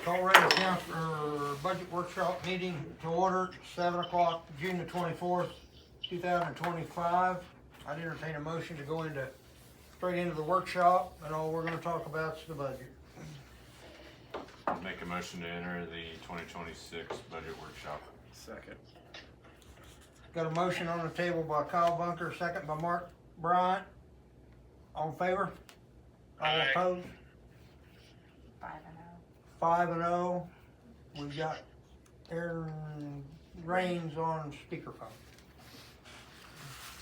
Call regular council budget workshop meeting to order, 7 o'clock, June the 24th, 2025. I'd entertain a motion to go straight into the workshop, and all we're gonna talk about is the budget. Make a motion to enter the 2026 budget workshop. Second. Got a motion on the table by Kyle Bunker, second by Mark Bryant. All in favor? All Aye. opposed? 5-0. 5-0. We've got Aaron Raines on speakerphone.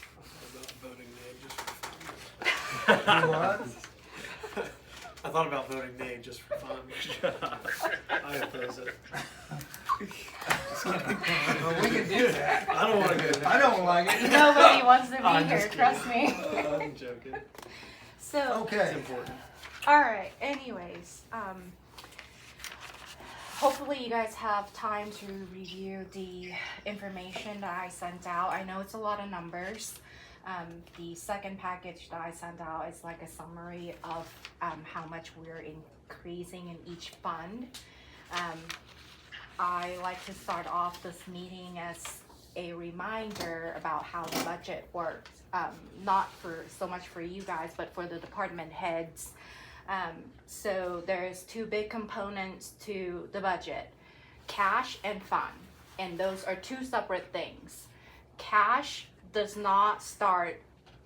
I thought about voting nay just for fun. Do what? I thought about voting nay just for fun. I oppose it. Well, we can do that. I don't want to go there. I don't like it. Nobody wants to be I'm here, just trust kidding. me. I'm joking. So, It's Okay. important. alright, anyways, hopefully you guys have time to review the information that I sent out. I know it's a lot of numbers. The second package that I sent out is like a summary of how much we're increasing in each fund. I like to start off this meeting as a reminder about how the budget works. Not for so much for you guys, but for the department heads. So there's two big components to the budget, cash and fund, and those are two separate things. Cash does not start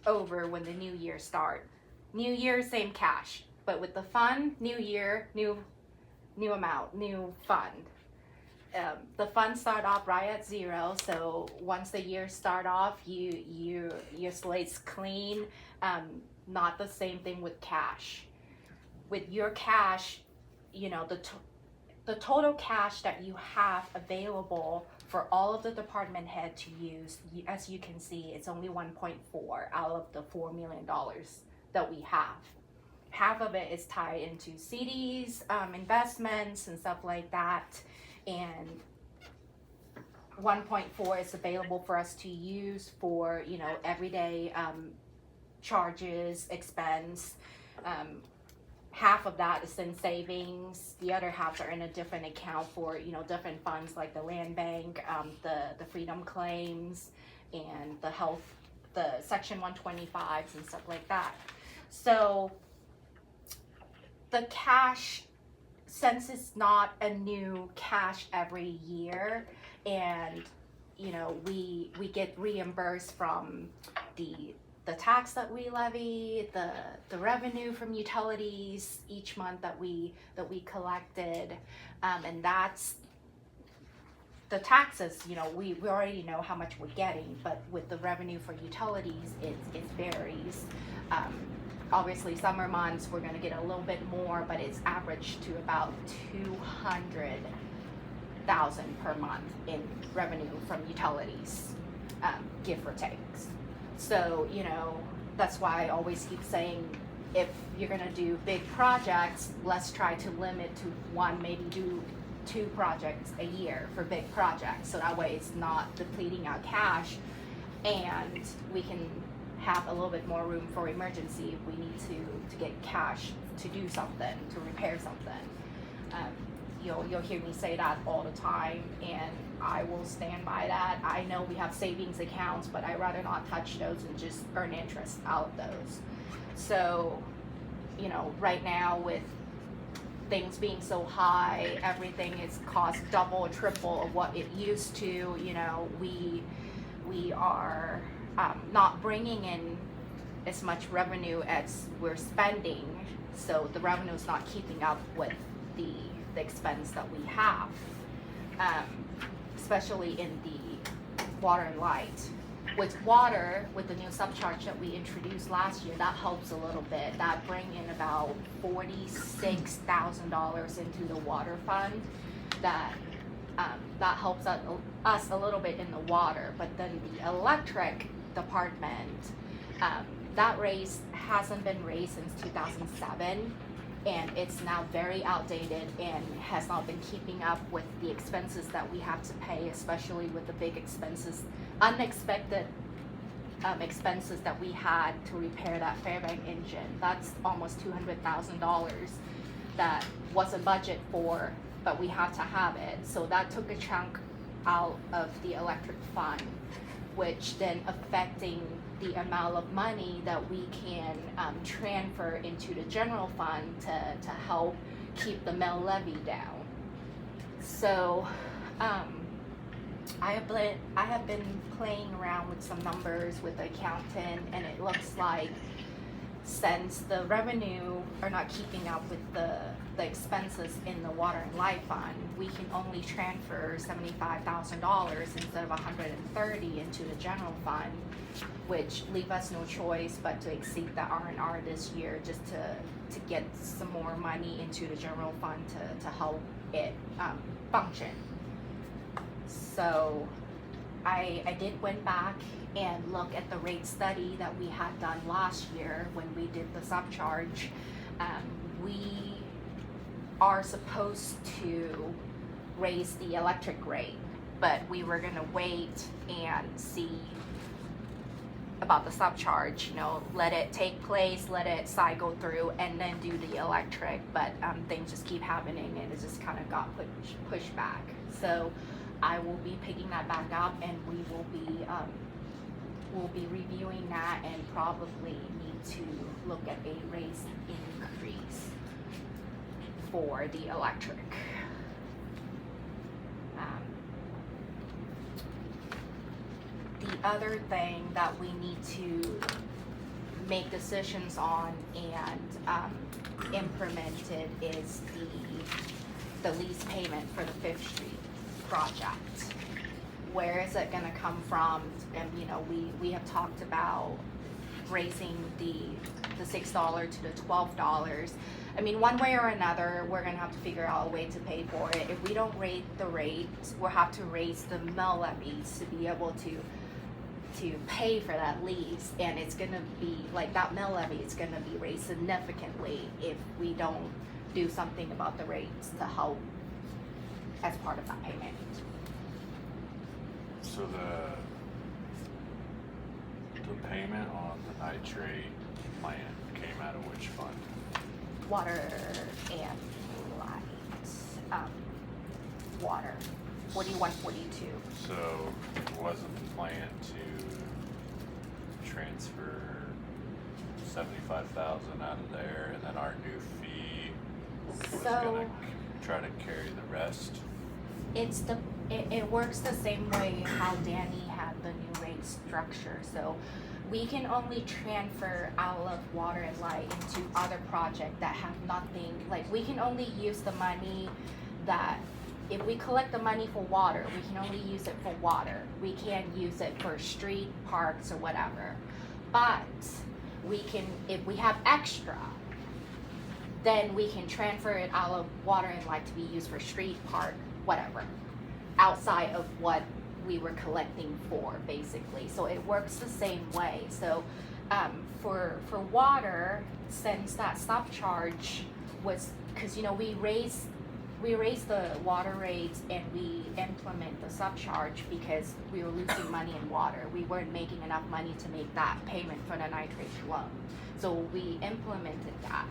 over when the new year starts. New year, same cash, but with the fund, new year, new amount, new fund. The funds start off right at zero, so once the year start off, your slate's clean. Not the same thing with cash. With your cash, you know, the total cash that you have available for all of the department head to use, as you can see, it's only 1.4 out of the $4 million that we have. Half of it is tied into CDs, investments and stuff like that, and 1.4 is available for us to use for, you know, everyday charges, expense. Half of that is in savings. The other half are in a different account for, you know, different funds like the land bank, the freedom claims, and the health, the section 125s and stuff like that. So the cash, since it's not a new cash every year, and you know we get reimbursed from the tax that we levy, the revenue from utilities each month that we collected, and that's the taxes. You know, we already know how much we're getting, but with the revenue for utilities, it varies. Obviously, summer months we're going to get a little bit more, but it's averaged to about $200,000 per month in revenue from utilities, give or takes. So, you know, that's why I always keep saying, if you're gonna do big projects, let's try to limit to one, maybe do 2 projects a year for big projects. So that way it's not depleting our cash, and we can have a little bit more room for emergency if we need to get cash to do something, to repair something. You'll hear me say that all the time, and I will stand by that. I know we have savings accounts, but I'd rather not touch those and just earn interest out of those. So, you know, right now with things being so high, everything is cost double or triple of what it used to. You know, we are not bringing in as much revenue as we're spending, so the revenue is not keeping up with the expense that we have, especially in the water and light. With water, with the new subcharge that we introduced last year, that helps a little bit. That bring in about $46,000 into the water fund. That helps us a little bit in the water. But then the electric department, that raise hasn't been raised since 2007. And it's now very outdated and has not been keeping up with the expenses that we have to pay, especially with the big expenses, unexpected expenses that we had to repair that Fairbank engine. That's almost $200,000. that wasn't budget for, but we had to have it. So that took a chunk out of the electric fund, which then affecting the amount of money that we can transfer into the general fund to help keep the mill levy down. So I have been playing around with some numbers with the accountant, and it looks like since the revenue are not keeping up with the expenses in the water and light fund, we can only transfer $75,000 instead of $130 into the general fund, which leave us no choice but to exceed the R&R this year just to get some more money into the general fund to help it function. So I did went back and look at the rate study that we had done last year when we did the subcharge. We are supposed to raise the electric rate, but we were gonna wait and see about the subcharge, let it take place, let it cycle through, and then do the electric. But things just keep happening, and it just kind of got pushed back. So I will be picking that back up, and we will be we'll be reviewing that, and probably need to look at a raise increase for the electric. The other thing that we need to make decisions on and implemented is the lease payment for the Fifth Street project. Where is it gonna come from? And we have talked about raising the $6 to the $12. I mean, one way or another, we're gonna have to figure out a way to pay for it. If we don't raise the rates, we'll have to raise the mill levies to be able to pay for that lease, and it's gonna be like that mill levy is gonna be raised significantly if we don't do something about the rates to help as part of that payment. So the payment on the nitrate plant came out of which fund? Water and light, water, 4142. So wasn't the plan to transfer 75,000 out of there, and then our new fee was gonna try to carry the rest? It works the same way how Danny had the new rate structure. So we can only transfer out of water and light into other projects that have nothing, like we can only use the money that, if we collect the money for water, we can only use it for water. We can't use it for street, parks, or whatever. But we can, if we have extra, then we can transfer it out of water and light to be used for street, park, whatever, outside of what we were collecting for, basically. So it works the same way. So for water, since that subcharge was, because we raised the water rates and we implement the subcharge because we were losing money in water. We weren't making enough money to make that payment for the nitrate loan. So we implemented that.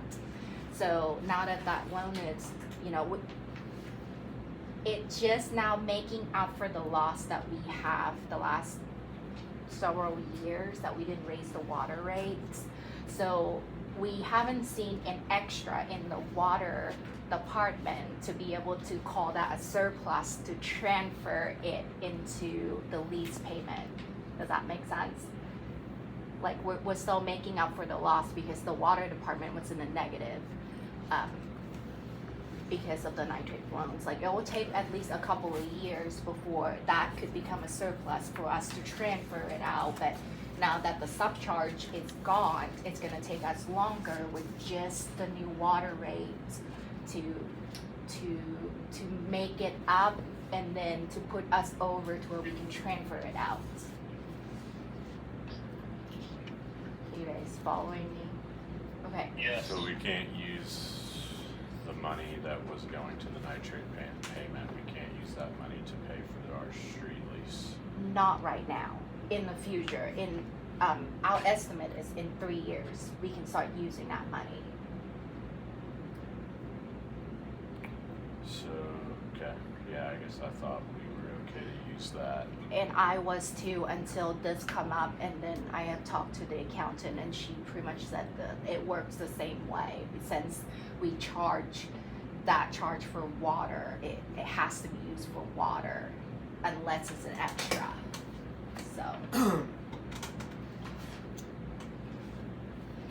So now that loan is, it's just now making up for the loss that we have the last several years that we didn't raise the water rates. So we haven't seen an extra in the water department to be able to call that a surplus to transfer it into the lease payment. Does that make sense? Like we're still making up for the loss because the water department was in the negative because of the nitrate loans. Like it will take at least a couple of years before that could become a surplus for us to transfer it out. But now that the subcharge is gone, it's gonna take us longer with just the new water rates to make it up and then to put us over to where we can transfer it out. You guys following me? Okay. Yes. So we can't use the money that was going to the nitrate payment, we can't use that money to pay for our street lease? Not right now. In the future, our estimate is in 3 years, we can start using that money. Yeah, I guess I thought we were okay to use that. And I was too until this come up, and then I have talked to the accountant, and she pretty much said that it works the same way. Since we charge that charge for water, it has to be used for water unless it's an extra. So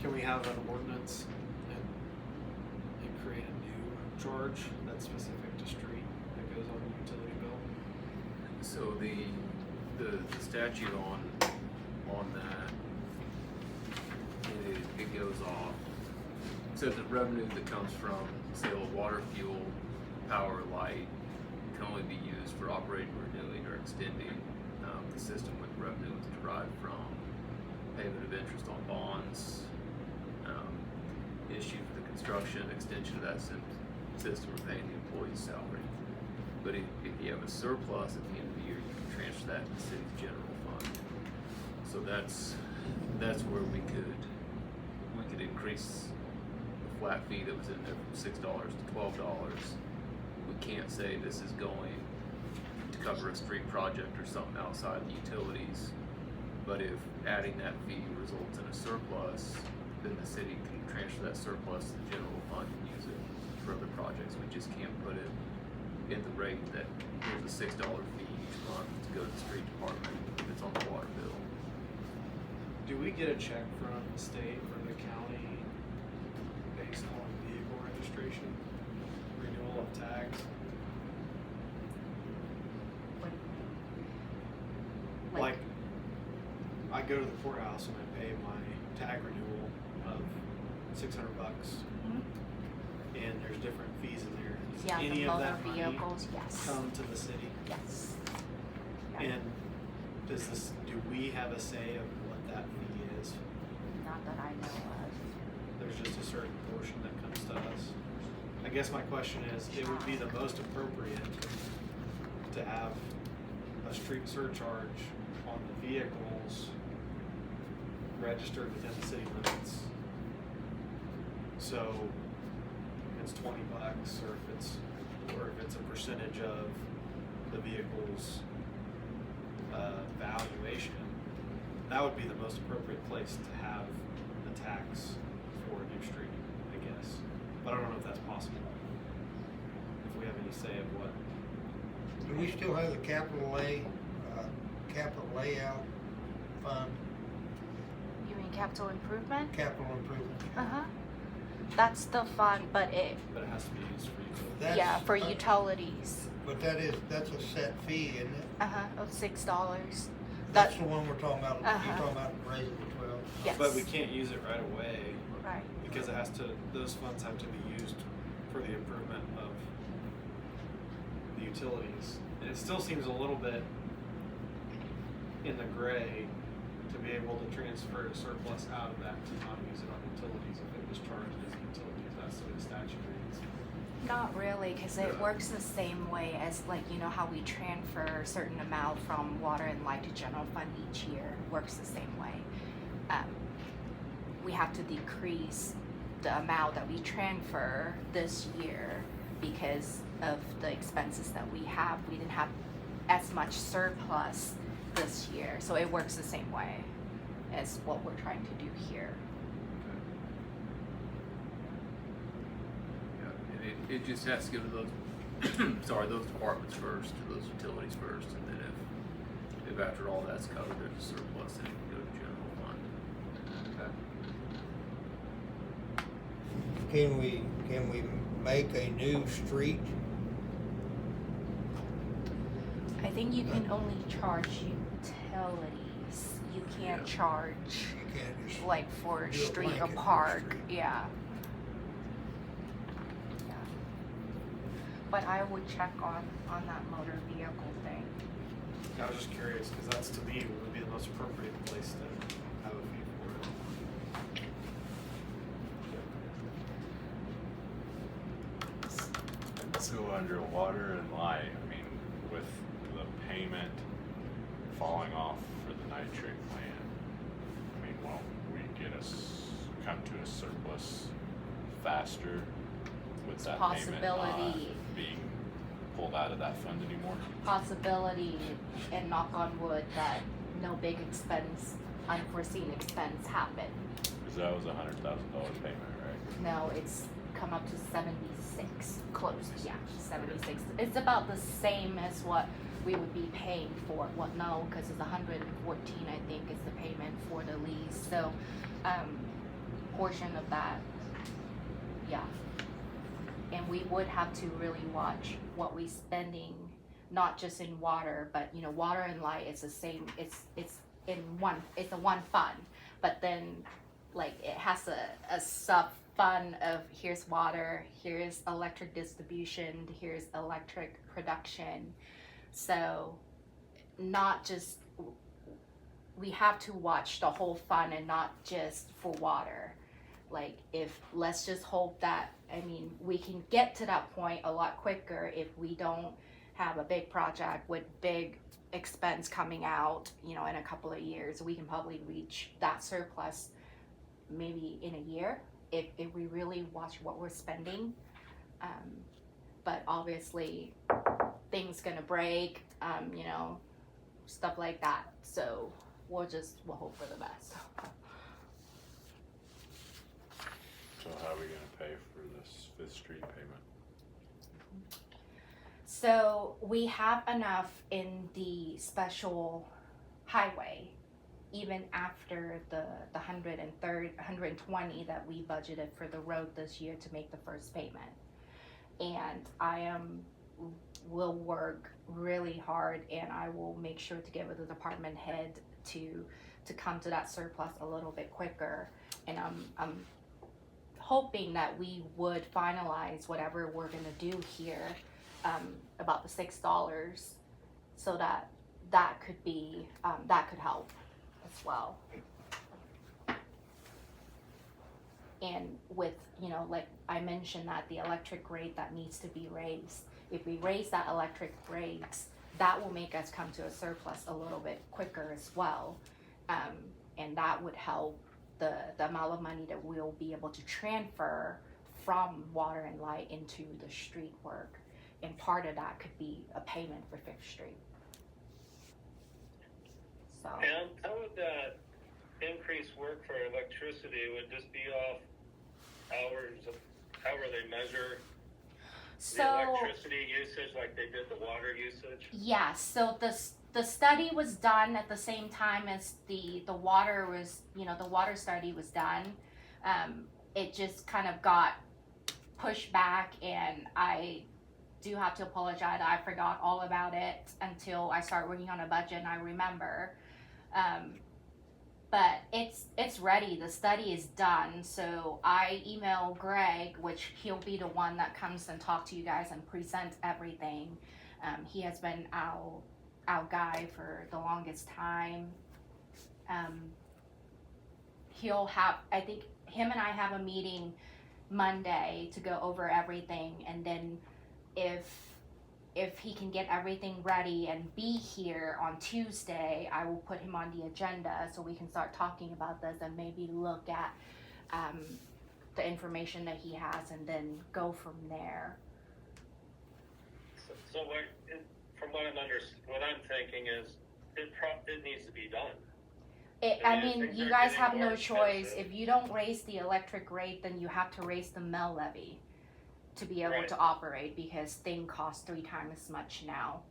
Can we have an ordinance and create a new charge that's specific to street that goes on the utility bill? So the statute on that, it goes off, says that revenue that comes from sale of water, fuel, power, light can only be used for operating, renewing, or extending the system with revenue is derived from payment of interest on bonds, issued for the construction, extension of that system, or paying the employee's salary. But if you have a surplus at the end of the year, you can transfer that to the city's general fund. So that's where we could increase the flat fee that was in there from $6 to $12. We can't say this is going to cover a street project or something outside the utilities. But if adding that fee results in a surplus, then the city can transfer that surplus to the general fund and use it for other projects. We just can't put it in the rate that there's a $6 fee each month to go to the street department if it's on the water bill. Do we get a check from the state or the county based on vehicle registration, renewal of tags? Like, I go to the courthouse and I pay my tag renewal of $600, Mhm. and there's different fees in there. Does yeah, any the of motor that money vehicles, yes, come to the city? yes. Yeah. And do we have a say of what that fee is? Not that I know of. There's just a certain portion that comes to us. I guess my question is, it would be the most appropriate to have a street surcharge on the vehicles registered within the city limits. So if it's $20, or if it's a percentage of the vehicle's valuation, that would be the most appropriate place to have the tax for a new street, I guess. But I don't know if that's possible. If we have any say of what. Do we still have the capital layout fund, You mean capital improvement? capital improvement? Uh-huh. That's the fund, but it, But it has to be used for utilities. That's- yeah, for utilities. But that's a set fee, isn't it? Uh-huh, of $6. That's the one we're talking about, you're Uh-huh. talking about raising to 12. Yes. But we can't use it right away Right. because those funds have to be used for the improvement of the utilities. And it still seems a little bit in the gray to be able to transfer a surplus out of that to not use it on utilities if it was charged as utilities. That's the way the statute reads. Not really, because it works the same way as, like, you know how we transfer a certain amount from water and light to general fund each year. Works the same way. We have to decrease the amount that we transfer this year because of the expenses that we have. We didn't have as much surplus this year, so it works the same way as what we're trying to do here. Yeah, and it just has to go to those, those departments first, or those utilities first, and then if after all that's covered, there's a surplus, then it can go to general fund. Okay. Can we make a new street? I think you can only charge utilities. You can't Yeah. charge You can't just, like for Do a street or blanket for park. street. Yeah. Yeah. But I would check on that motor vehicle thing. I was just curious because that's to me would be the most appropriate place to have a fee for it. So under water and light, I mean, with the payment falling off for the nitrate plant, I mean, won't we come to a surplus faster with that payment not Possibility. being pulled out of that fund anymore? Possibility, and knock on wood, that no big expense, unforeseen expense happen. Cause that was $100,000 payment, right? No, it's come up to 76, close, yeah, 76. It's about the same as what we would be paying for, well, no, cause it's 114, I think, is the payment for the lease, so, portion of that, yeah. And we would have to really watch what we spending, not just in water, but, you know, water and light is the same, it's in one, it's a one fund, but then, like, it has a sub fund of here's water, here's electric distribution, here's electric production. So not just, we have to watch the whole fund and not just for water. Like, if, let's just hope that, I mean, we can get to that point a lot quicker if we don't have a big project with big expense coming out, you know, in a couple of years. We can probably reach that surplus maybe in a year if we really watch what we're spending. But obviously things gonna break, you know, stuff like that. So we'll hope for the best. So how are we gonna pay for this Fifth Street payment? So we have enough in the special highway, even after the 120 that we budgeted for the road this year to make the first payment. And will work really hard, and I will make sure to get with the department head to come to that surplus a little bit quicker. And I'm hoping that we would finalize whatever we're gonna do here, about the $6, so that could be, that could help as well. And with, you know, like I mentioned, that the electric rate that needs to be raised, if we raise that electric rates, that will make us come to a surplus a little bit quicker as well. And that would help the amount of money that we'll be able to transfer from water and light into the street work. And part of that could be a payment for Fifth Street. So. And how would that increase work for electricity? Would this be off hours of, however they measure the electricity usage like they did the water usage? Yeah, so the study was done at the same time as the water was, you know, the water study was done. It just kind of got pushed back, and I do have to apologize. I forgot all about it until I started working on a budget, and I remember. But it's ready. The study is done. So I email Greg, which he'll be the one that comes and talk to you guys and present everything. He has been our guy for the longest time. He'll have, I think him and I have a meeting Monday to go over everything, and then if he can get everything ready and be here on Tuesday, I will put him on the agenda so we can start talking about this and maybe look at the information that he has and then go from there. So from what I'm thinking is it needs to be done. I mean, things you are guys getting have more no choice. expensive. If you don't raise the electric rate, then you have to raise the mill levy to be able Right. to operate, because thing costs 3 times as much now.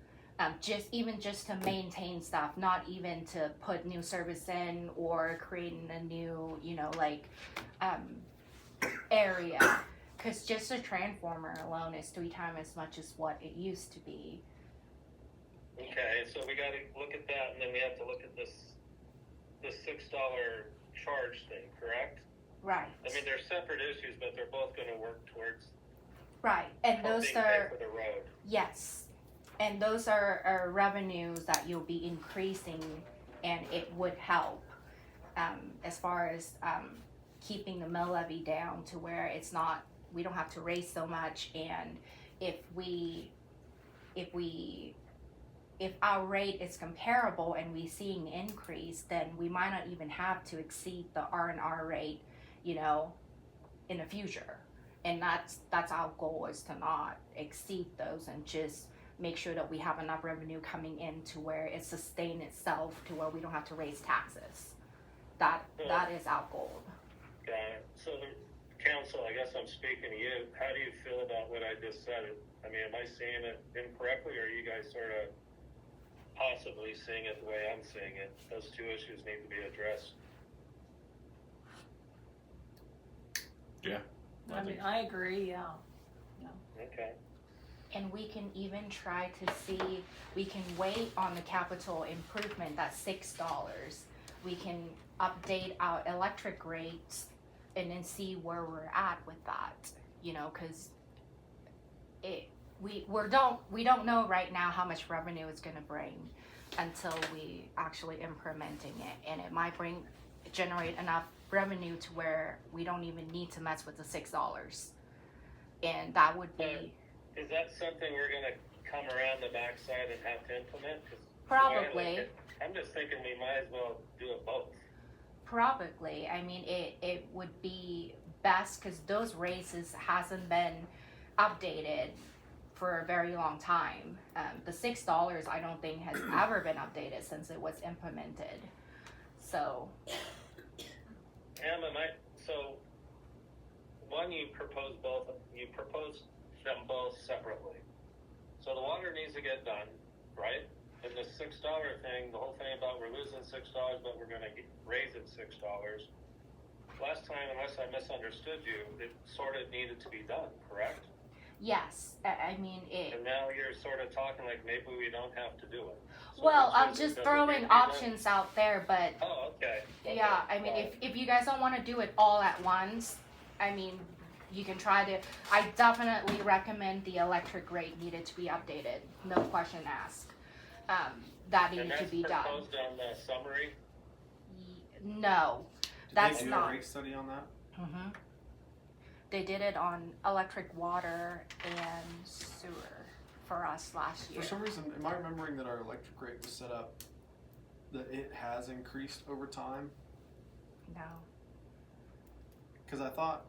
Just to maintain stuff, not even to put new service in or creating a new, you know, like area. Because just a transformer alone is 3 times as much as what it used to be. Okay, so we gotta look at that, and then we have to look at this $6 charge thing, correct? Right. I mean, they're separate issues, but they're both gonna work towards Right. And those helping pay are, for the road. yes. And those are revenues that you'll be increasing, and it would help as far as keeping the mill levy down to where it's not, we don't have to raise so much. And if our rate is comparable and we see an increase, then we might not even have to exceed the R&R rate, you know, in the future. And that's our goal, is to not exceed those and just make sure that we have enough revenue coming in to where it sustains itself to where we don't have to raise taxes. That is our goal. Got it. So the council, I guess I'm speaking to you, how do you feel about what I just said? I mean, am I seeing it incorrectly, or are you guys sort of possibly seeing it the way I'm seeing it? Those two issues need to be addressed. Yeah. I mean, I agree, yeah. Okay. And we can even try to see, we can wait on the capital improvement, that's $6. We can update our electric rates and then see where we're at with that, you know, cause we don't know right now how much revenue it's gonna bring until we actually implementing it, and it might generate enough revenue to where we don't even need to mess with the $6. And that would be Is that something we're gonna come around the backside and have to implement? 'Cause probably. I'm just thinking we might as well do it both. Probably. I mean, it would be best because those races hasn't been updated for a very long time. The $6 I don't think has ever been updated since it was implemented. So So one, you proposed them both separately. So the water needs to get done, right? And the $6 thing, the whole thing about we're losing $6, but we're gonna raise it $6. Last time, unless I misunderstood you, it sort of needed to be done, correct? yes, I mean And now you're sort of talking like maybe we don't have to do it. So well, which I'm is it? just Does it throwing need to be done? options out there, but Oh, okay. yeah, I mean, if you guys don't want to do it all at once, I mean, you can try to. I definitely recommend the electric rate needed to be updated. No question asked. That And needed to that's be done. proposed on the summary? No. Did That's they do not. a rate study on that? Mm-hmm. They did it on electric, water, and sewer for us last year. For some reason, am I remembering that our electric rate was set up that it has increased over time? No. Because I thought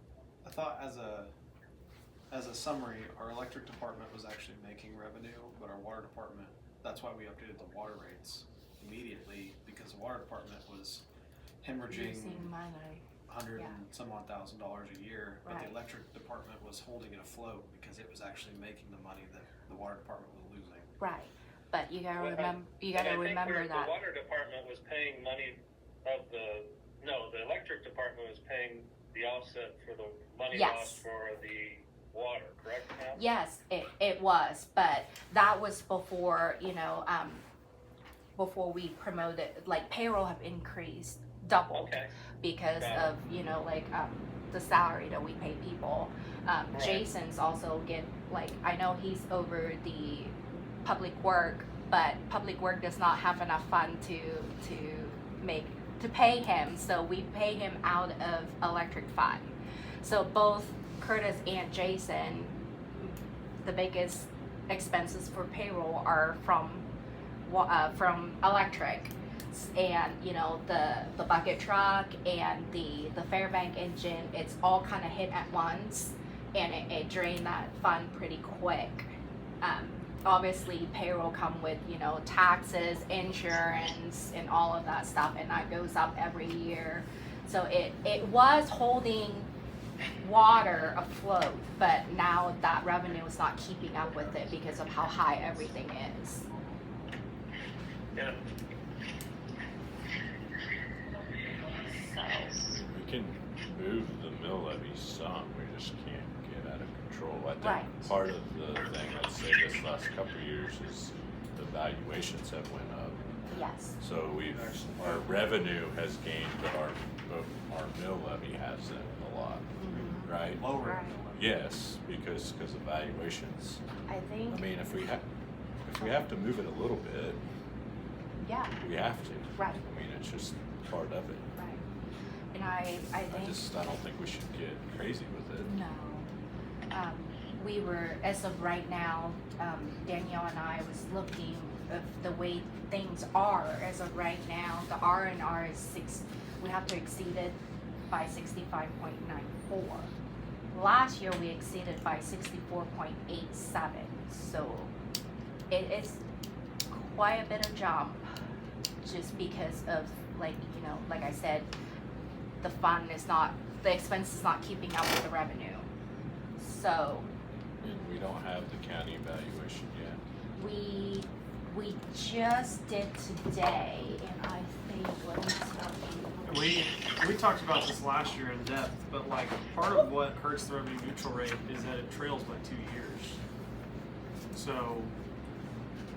as a summary, our electric department was actually making revenue, but our water department, that's why we updated the water rates immediately, because the water department was hemorrhaging Using money. hundred Yeah. and some odd $1,000 a year, but Right. the electric department was holding it afloat because it was actually making the money that the water department was losing. Right. But you gotta Well, remember. You And gotta I think remember that. The water department was paying money the electric department was paying the offset for the money Yes. lost for the water, correct, Pam? Yes, it was, but that was before, before we promoted, like payroll have increased, doubled Okay, because Got it. of, the salary that we pay people. Right. Jason's also I know he's over the public work, but public work does not have enough fund to pay him, so we pay him out of electric fund. So both Curtis and Jason, the biggest expenses for payroll are from electric, and the bucket truck and the Fairbank engine, it's all kind of hit at once, and it drained that fund pretty quick. Obviously payroll come with taxes, insurance, and all of that stuff, and that goes up every year. So it was holding water afloat, but now that revenue is not keeping up with it because of how high everything is. yeah, So We can move the mill levy some, we just can't get out of control. I think Right. part of the thing, I'd say this last couple of years is the valuations have went up. yes, So our revenue has gained, but our mill levy hasn't a lot, right? Lower. Right. Yes, because of valuations. I think I mean, if we have to move it a little bit, yeah, we have to. right, I mean, it's just part of it. right. And I think I don't think we should get crazy with it. no. We were, as of right now, Danielle and I was looking of the way things are as of right now. The R&R is we have to exceed it by 65.94. Last year we exceeded by 64.87. So it's quite a bit of jump, just because of, like, you know, like I said, the expense is not keeping up with the revenue. So, And we don't have the county evaluation yet. we just did today, and I think, let me tell you. We talked about this last year in depth, but like part of what hurts the revenue neutral rate is that it trails by 2 years. So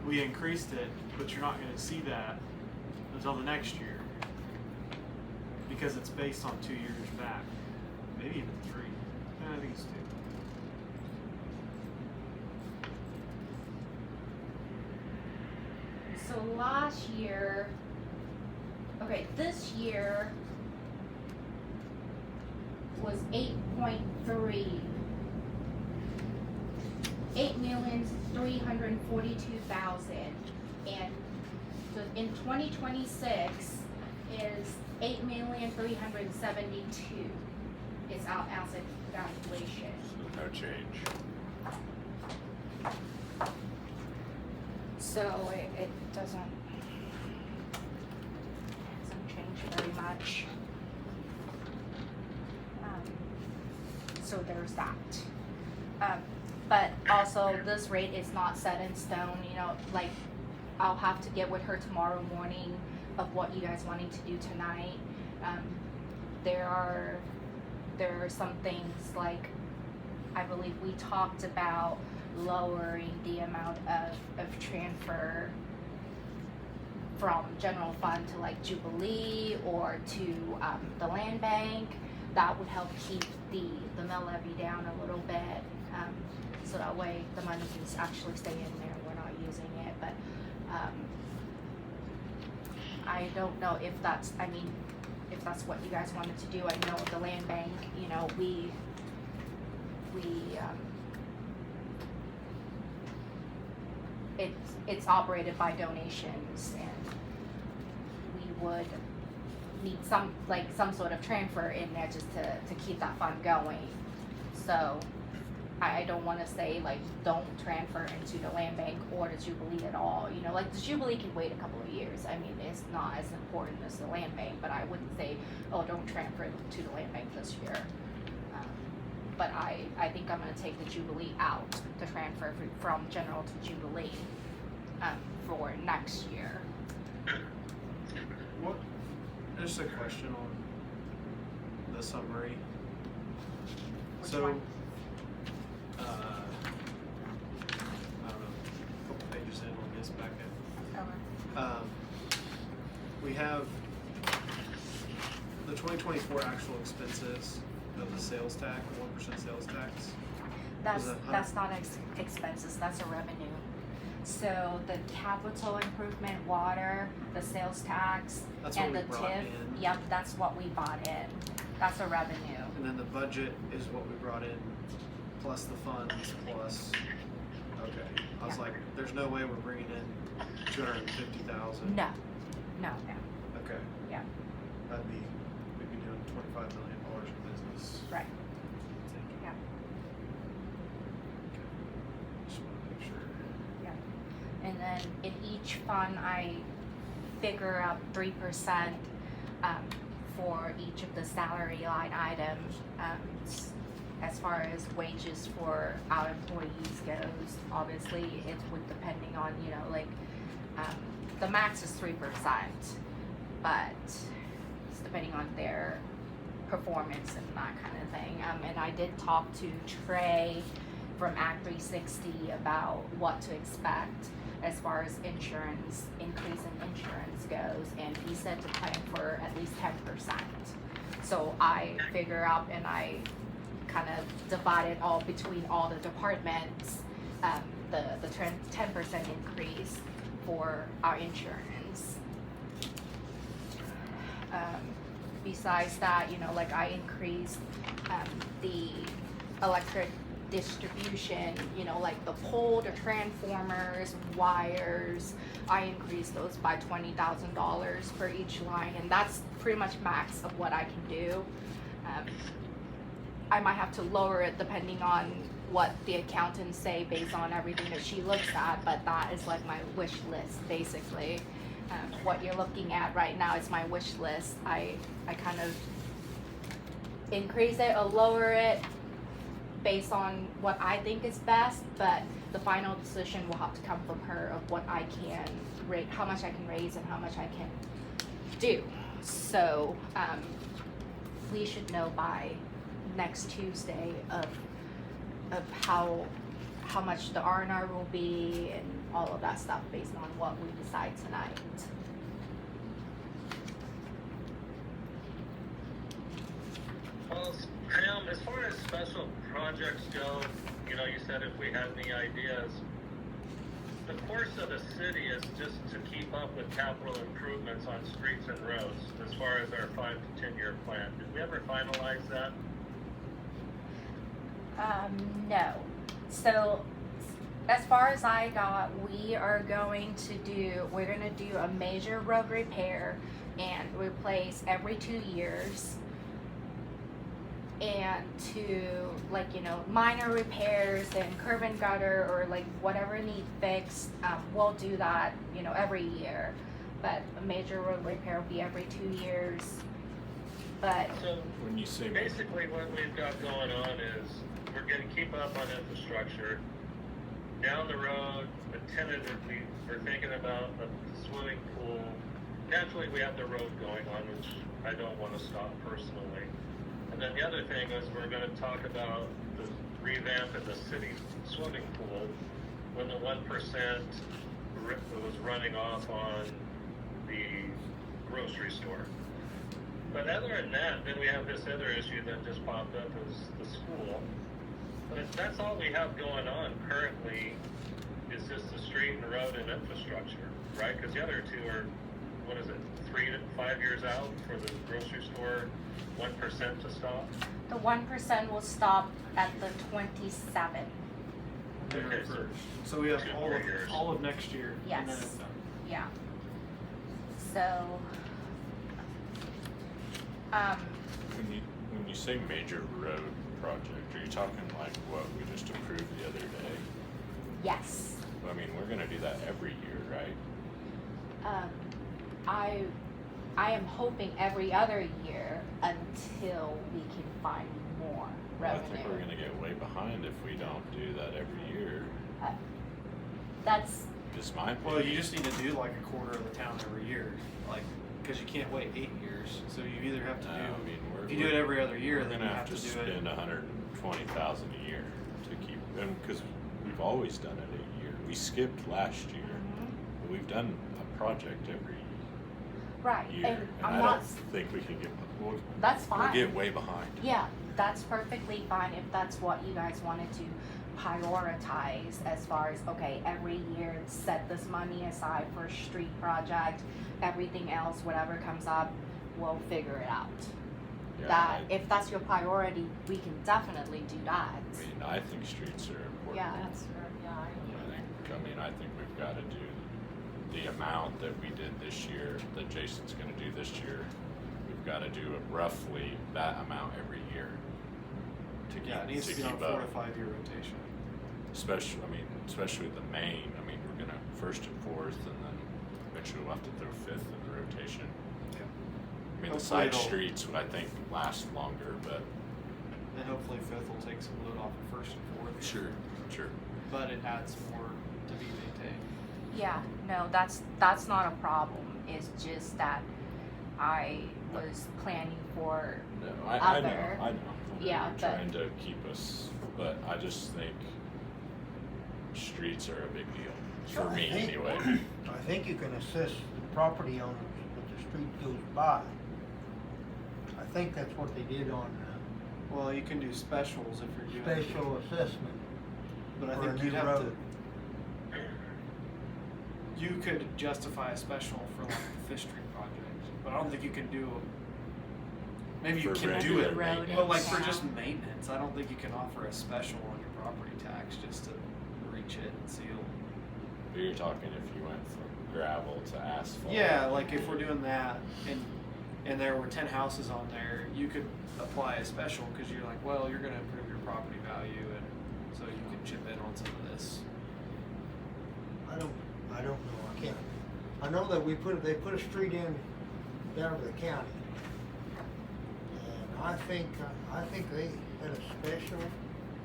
we increased it, but you're not going to see that until the next year because it's based on 2 years back, maybe even 3. I think it's 2. So last year, okay, this year was 8.3, 8,342,000, and so in 2026 is 8,372. Is our asset valuation. So no change. So it doesn't change very much. So there's that. But also this rate is not set in stone, you know, like I'll have to get with her tomorrow morning of what you guys wanting to do tonight. There are some things like, I believe we talked about lowering the amount of transfer from general fund to like Jubilee or to the land bank. That would help keep the mill levy down a little bit, so that way the money can actually stay in there, we're not using it. But I don't know if that's, I mean, if that's what you guys wanted to do. I know the land bank, you know, it's operated by donations, and we would need some sort of transfer in there just to keep that fund going. So I don't want to say like don't transfer into the land bank or the Jubilee at all. You know, like the Jubilee can wait a couple of years. I mean, it's not as important as the land bank, but I wouldn't say, oh, don't transfer to the land bank this year. But I think I'm going to take the Jubilee out to transfer from general to Jubilee for next year. What? Just a question on the summary. Which So, one? I don't know, a couple pages in on this packet. We have the 2024 actual expenses of the sales tax, 1% sales tax. That's not expenses, that's a revenue. So the capital improvement, water, the sales tax, That's and what the we brought TIF, in. yep, that's what we bought in. That's a revenue. And then the budget is what we brought in, plus the funds, plus, okay. I was Yeah. like, there's no way we're bringing in 250,000. No, no. Okay. Yeah. We'd be doing $25 million in business. Right. Thinking. Yeah. Okay. Just want to make sure. And then in each fund, I figure out 3% for each of the salary line items. As far as wages for our employees goes, obviously it would depending on, you know, like the max is 3%, but it's depending on their performance and that kind of thing. And I did talk to Trey from Act 360 about what to expect as far as insurance, increase in insurance goes, and he said to plan for at least 10%. So I figure out and I kind of divide it all between all the departments, the 10% increase for our insurance. Besides that, you know, like I increased the electric distribution, you know, like the pole, the transformers, wires, I increased those by $20,000 for each line, and that's pretty much max of what I can do. I might have to lower it depending on what the accountants say based on everything that she looks at, but that is like my wish list, basically. What you're looking at right now is my wish list. I kind of increase it or lower it based on what I think is best, but the final decision will have to come from her of what I can rate, how much I can raise and how much I can do. So, we should know by next Tuesday of how much the R&R will be and all of that stuff based on what we decide tonight. Well, Pam, as far as special projects go, you know, you said if we had any ideas, the course of the city is just to keep up with capital improvements on streets and roads as far as our 5 to 10 year plan. Did we ever finalize that? No. So, as far as I got, we're gonna do a major road repair and replace every 2 years. And to, like, you know, minor repairs and curb and gutter or like whatever need fixed, we'll do that, you know, every year. But a major road repair will be every 2 years. But So When you say basically what we've got going on is we're gonna keep up on infrastructure. Down the road, but tentatively, we're thinking about a swimming pool. Naturally, we have the road going on, which I don't wanna stop personally. And then the other thing is we're gonna talk about the revamp of the city swimming pool when the 1% was running off on the grocery store. But other than that, then we have this other issue that just popped up is the school. But that's all we have going on currently is just the street and road and infrastructure, right? Because the other two are, what is it, 3 to 5 years out for the grocery store, 1% to stop? the 1% will stop at the 27th. January Okay, so 1st. So we have 2 more years. all of next year. And then Yes. it's done. Yeah. So, when you say major road project, are you talking like what we just approved the other day? yes. I mean, we're gonna do that every year, right? I am hoping every other year until we can find more I revenue. think we're gonna get way behind if we don't do that every year. That's, Just my opinion. Well, you just need to do like a quarter of the town every year, like, because you can't wait 8 years. So you either have to No, do, I mean, if you do it every other year, we're then you gonna have to do spend it. $120,000 a year to keep, because we've always done it a year. We skipped last year, but we've done a project every right, year, and and I'm I not, don't think we can get. that's We'll fine. get way behind. Yeah, that's perfectly fine if that's what you guys wanted to prioritize as far as, okay, every year set this money aside for a street project, everything else, whatever comes up, we'll figure it out. Yeah, That, if that's your priority, we can definitely do that. I mean, I think streets are important. Yeah. That's, yeah, I think we've got to do the amount that we did this year, that Jason's going to do this year. We've got to do roughly that amount every year to keep, Yeah, it needs to be on a keep 4 to up. 5 year rotation. Especially the main. I mean, we're gonna first and fourth, and then eventually we'll have to throw fifth in the rotation. Yeah. I mean, the Hopefully side it'll- streets, I think, last longer, but And hopefully fifth will take some load off of first and fourth. sure. But it adds more to be maintained. Yeah, no, that's not a problem. It's just that I was planning for, No, I know. Other- yeah, We're but- trying to keep us, but I just think streets are a big deal for me anyway. I think you can assist the property owners that the street goes by. I think that's what they did on Well, you can do specials if you're doing. special assessment. But I for a think you'd new have road. to. You could justify a special for like the Fish Street project, but I don't think you can do. Maybe you For can do regular it, road but like and for just town. maintenance, I don't think you can offer a special on your property tax just to reach it and seal. But you're talking if you went from gravel to asphalt. Yeah, like if we're doing that and there were 10 houses on there, you could apply a special because you're like, well, you're gonna improve your property value and so you can chip in on some of this. I don't know, I can't. I know that they put a street in down to the county. And I think they had a special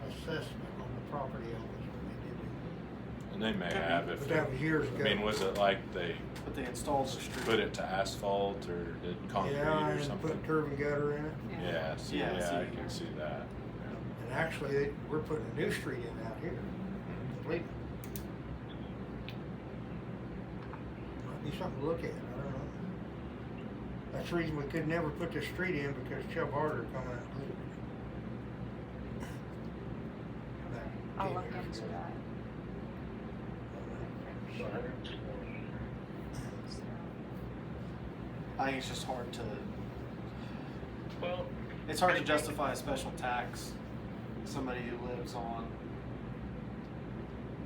assessment on the property owners when they did it. And they may have if, But that was years ago. I mean, was it like they But they installed the street. put it to asphalt or did concrete Yeah, or and something? put curb and gutter in it. Yeah, so, Yeah, yeah, see. I can see that. And actually, we're putting a new street in out here. Completely. Might be something to look at, I don't know. That's the reason we could never put this street in because Chubb Harder come out and put it. I'll look into that. I think it's just hard to. Well, It's hard to justify a special tax. Somebody who lives on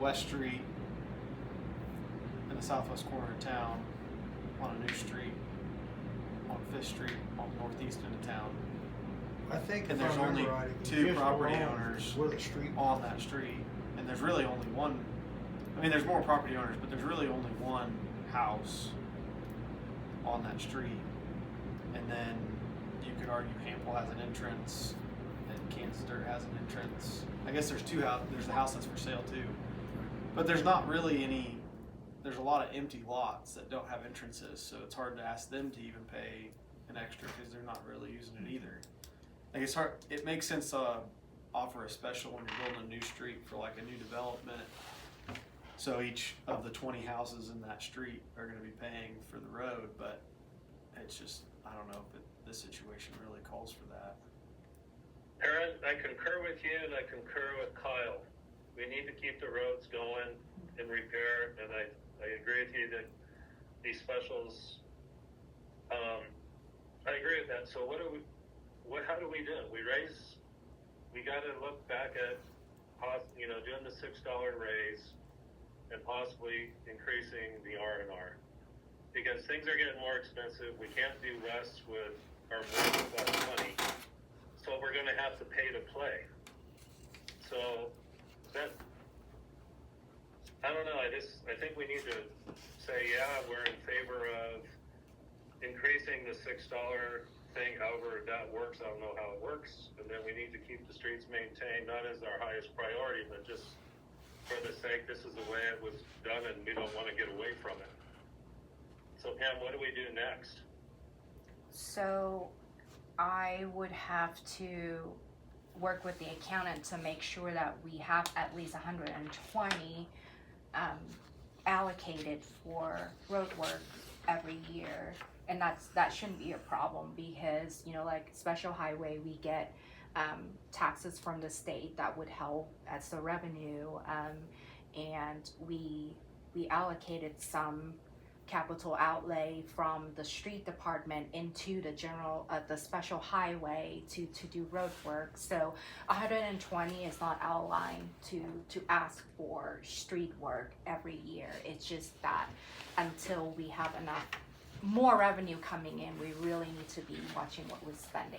West Street in the southwest corner of town, on a new street, on Fifth Street, on northeast end of town, I think And if I there's remember only right, it was two just property along owners where the street on that street, and there's really only one. I mean, there's more property owners, but there's really only one house on that street. And then you could argue Hample has an entrance, and Kansas Dirt has an entrance. I guess there's two houses. There's the house that's for sale too, but there's not really any. There's a lot of empty lots that don't have entrances, so it's hard to ask them to even pay an extra because they're not really using it either. Like it's hard. It makes sense to offer a special when you're building a new street for like a new development. So each of the 20 houses in that street are going to be paying for the road, but it's just I don't know if this situation really calls for that. Aaron, I concur with you and I concur with Kyle. We need to keep the roads going and repair, and I agree with you that these specials, I agree with that. So how do we do it? We got to look back at, doing the $6 raise and possibly increasing the R&R. Because things are getting more expensive. We can't do less with our more with less money. So we're going to have to pay to play. So that, I don't know. I think we need to say, yeah, we're in favor of increasing the $6 thing. However that works, I don't know how it works. And then we need to keep the streets maintained, not as our highest priority, but just for the sake, this is the way it was done and we don't want to get away from it. So Pam, what do we do next? So I would have to work with the accountant to make sure that we have at least 120 allocated for road work every year. And that shouldn't be a problem because, like special highway, we get taxes from the state that would help as the revenue. And we allocated some capital outlay from the street department into the special highway to do road work. So 120 is not our line to ask for street work every year. It's just that until we have enough more revenue coming in, we really need to be watching what we're spending.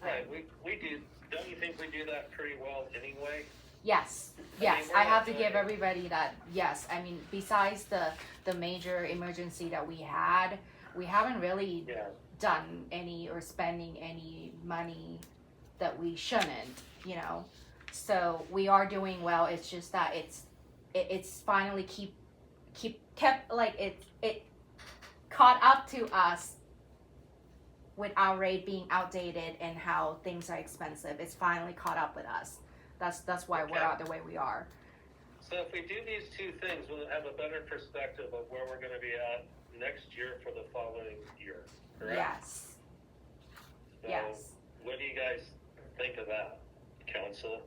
Right, we do. Don't you think we do that pretty well anyway? Yes, we're I not have to doing give it. everybody that, yes. I mean, besides the major emergency that we had, we haven't really Yeah. done any or spending any money that we shouldn't, So we are doing well. It's just that it's finally kept like it caught up to us with our rate being outdated and how things are expensive. It's finally caught up with us. That's why we're Okay. out the way we are. So if we do these two things, we'll have a better perspective of where we're gonna be at next year for the following year, correct? Yes. So Yes. what do you guys think of that, council?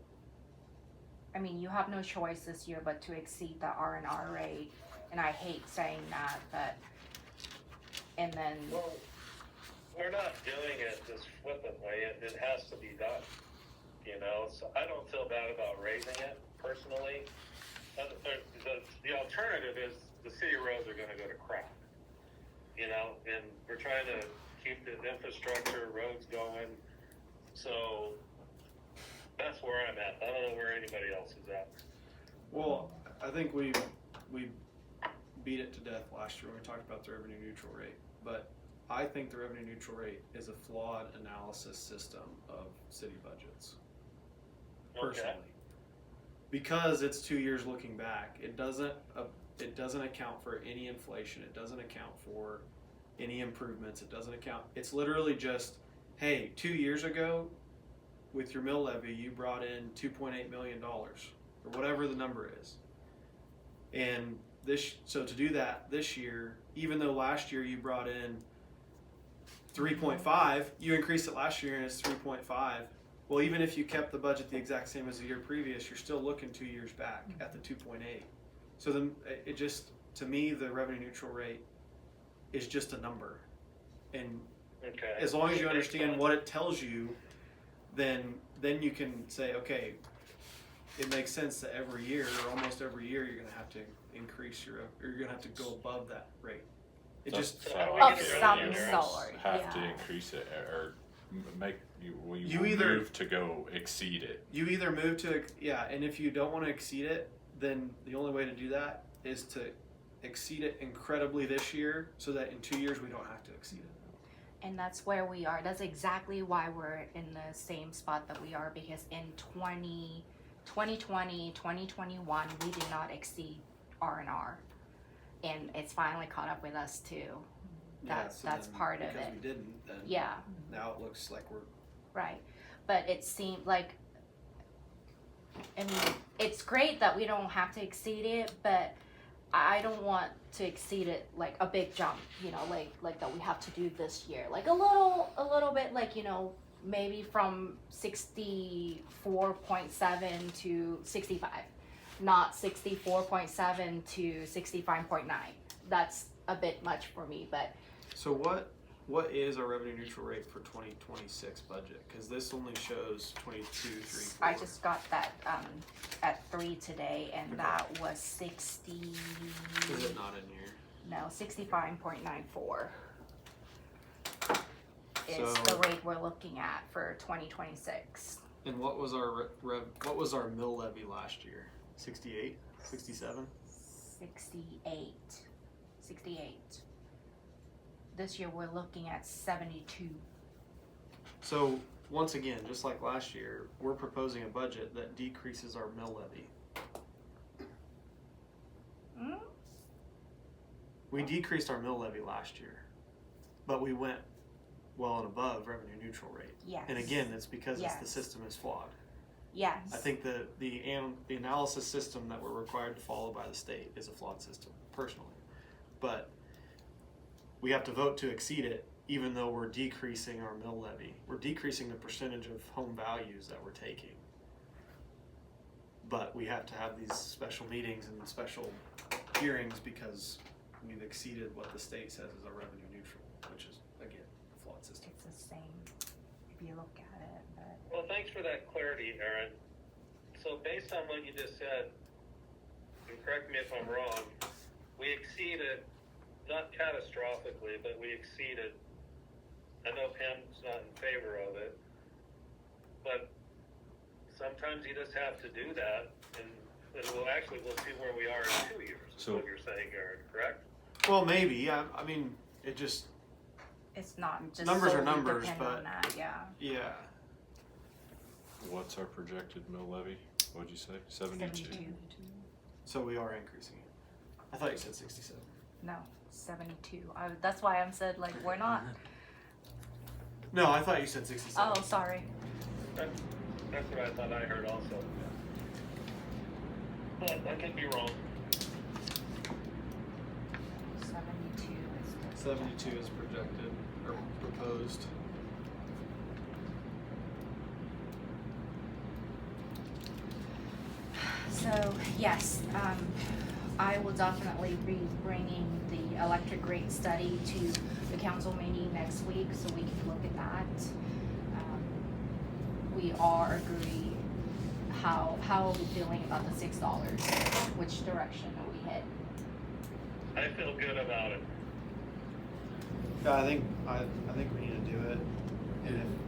I mean, you have no choice this year but to exceed the R&R rate, and I hate saying that, and then Well, we're not doing it just flippantly, it has to be done, so I don't feel bad about raising it personally. The alternative is the city roads are gonna go to crap, and we're trying to keep the infrastructure, roads going, so That's where I'm at. I don't know where anybody else is at. Well, I think we beat it to death last year when we talked about the revenue neutral rate. But I think the revenue neutral rate is a flawed analysis system of city budgets. Personally. Okay. Because it's 2 years looking back. It doesn't account for any inflation. It doesn't account for any improvements. It doesn't account. It's literally just, hey, 2 years ago, with your mill levy, you brought in $2.8 million or whatever the number is. And so to do that this year, even though last year you brought in 3.5, you increased it last year and it's 3.5. Well, even if you kept the budget the exact same as the year previous, you're still looking 2 years back at the 2.8. So then it just, to me, the revenue neutral rate is just a number. And Okay. as long as you understand what it tells you, then you can say, okay, it makes sense that every year or almost every year you're going to have to increase or you're going to have to go above that rate. It just So how do we Of get the some revenue there? sort, Have to yeah. increase it or make you You will either- move to go exceed it. you either move to, and if you don't want to exceed it, then the only way to do that is to exceed it incredibly this year so that in 2 years we don't have to exceed it. And that's where we are. That's exactly why we're in the same spot that we are, because in 2020, 2021, we did not exceed R&R. And it's finally caught up with us too. That's then part of because it. we didn't, then Yeah, now it looks like we're right. But it seemed like, I mean, it's great that we don't have to exceed it, but I don't want to exceed it like a big jump, you know, like that we have to do this year. Like a little bit, like, you know, maybe from 64.7 to 65, not 64.7 to 65.9. That's a bit much for me, but So what is our revenue neutral rate for 2026 budget? Because this only shows 22, 3, 4. I just got that at 3 today, and Okay. that was 60. Is it not in here? No, 65.94 is So- the rate we're looking at for 2026. And what was our what was our mill levy last year? 68, 67. 68. This year we're looking at 72. So once again, just like last year, we're proposing a budget that decreases our mill levy. Mm? We decreased our mill levy last year, but we went well and above revenue neutral rate. Yes. And again, it's because the Yes. system is flawed. Yes. I think the analysis system that we're required to follow by the state is a flawed system, personally. But we have to vote to exceed it, even though we're decreasing our mill levy. We're decreasing the percentage of home values that we're taking. But we have to have these special meetings and special hearings because we've exceeded what the state says is our revenue neutral, which is, again, a flawed system. It's the same if you look at it, but Well, thanks for that clarity, Aaron. So based on what you just said, and correct me if I'm wrong, we exceeded, not catastrophically, but we exceeded. I know Pam's not in favor of it, but sometimes you just have to do that, and we'll see where we are in 2 years, is So- what you're saying, Aaron, correct? Well, maybe. I mean, it just, it's not just Numbers are solely numbers, depend but- on that. Yeah. yeah. What's our projected mill levy? What'd you say? 72. 72. So we are increasing it. I thought you said 67. No, 72. That's why I'm said like we're not. No, I thought you said 67. Oh, sorry. That's what I thought I heard also. But I could be wrong. 72 is the 72 is projected or proposed. So yes, I will definitely be bringing the electric rate study to the council meeting next week so we can look at that. We are agree. How are we feeling about the $6? Which direction are we heading? I feel good about it. Yeah, I think we need to do it. And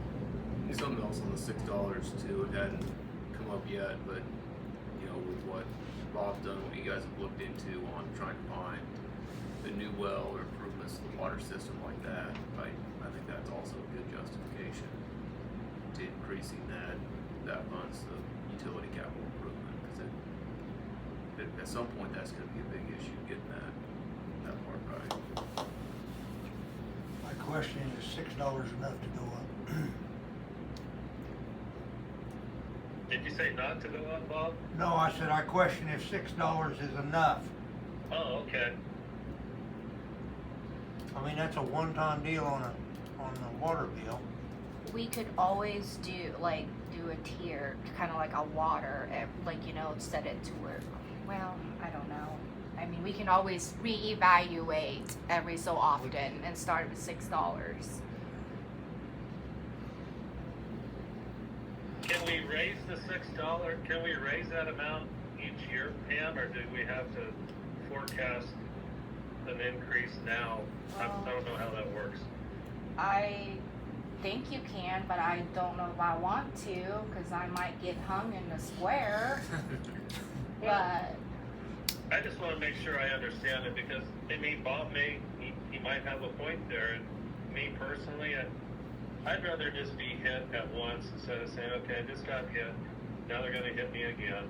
if Something else on the $6 too, and up yet, but, you know, with what Rob's done, what you guys have looked into on trying to find a new well or improvements to the water system like that, I think that's also a good justification to increasing that funds the utility capital improvement, because at some point that's gonna be a big issue, getting that part right. My question is $6 enough to go up? Did you say not to go up, Bob? No, I said I question if $6 is enough. Oh, okay. I mean, that's a one-time deal on the water bill. We could always do a tier, kind of like a water, set it to where, well, I don't know. I mean, we can always reevaluate every so often and start with $6. Can we raise the $6? Can we raise that amount each year, Pam, or do we have to forecast an increase now? I don't know how that works. I think you can, but I don't know if I want to, because I might get hung in the square. But I just want to make sure I understand it, because I mean, Bob he might have a point there, and me personally, I'd rather just be hit at once instead of saying, okay, I just got hit, now they're going to hit me again,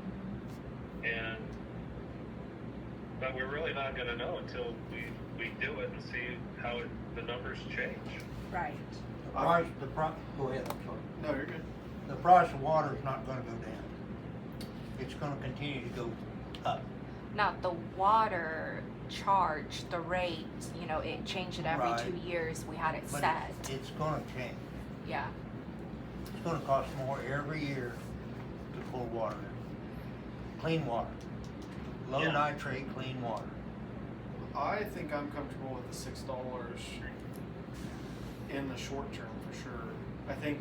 but we're really not going to know until we do it and see how the numbers change. right. Go ahead, I'm sorry. No, you're good. The price of water is not gonna go down. It's gonna continue to go up. Now the water charge, the rate, it changed it every Right. 2 years. We had it But set. it's gonna change. Yeah. It's gonna cost more every year to pull water in. Clean water. Low Yeah. nitrate, clean water. I think I'm comfortable with the $6 in the short term for sure. I think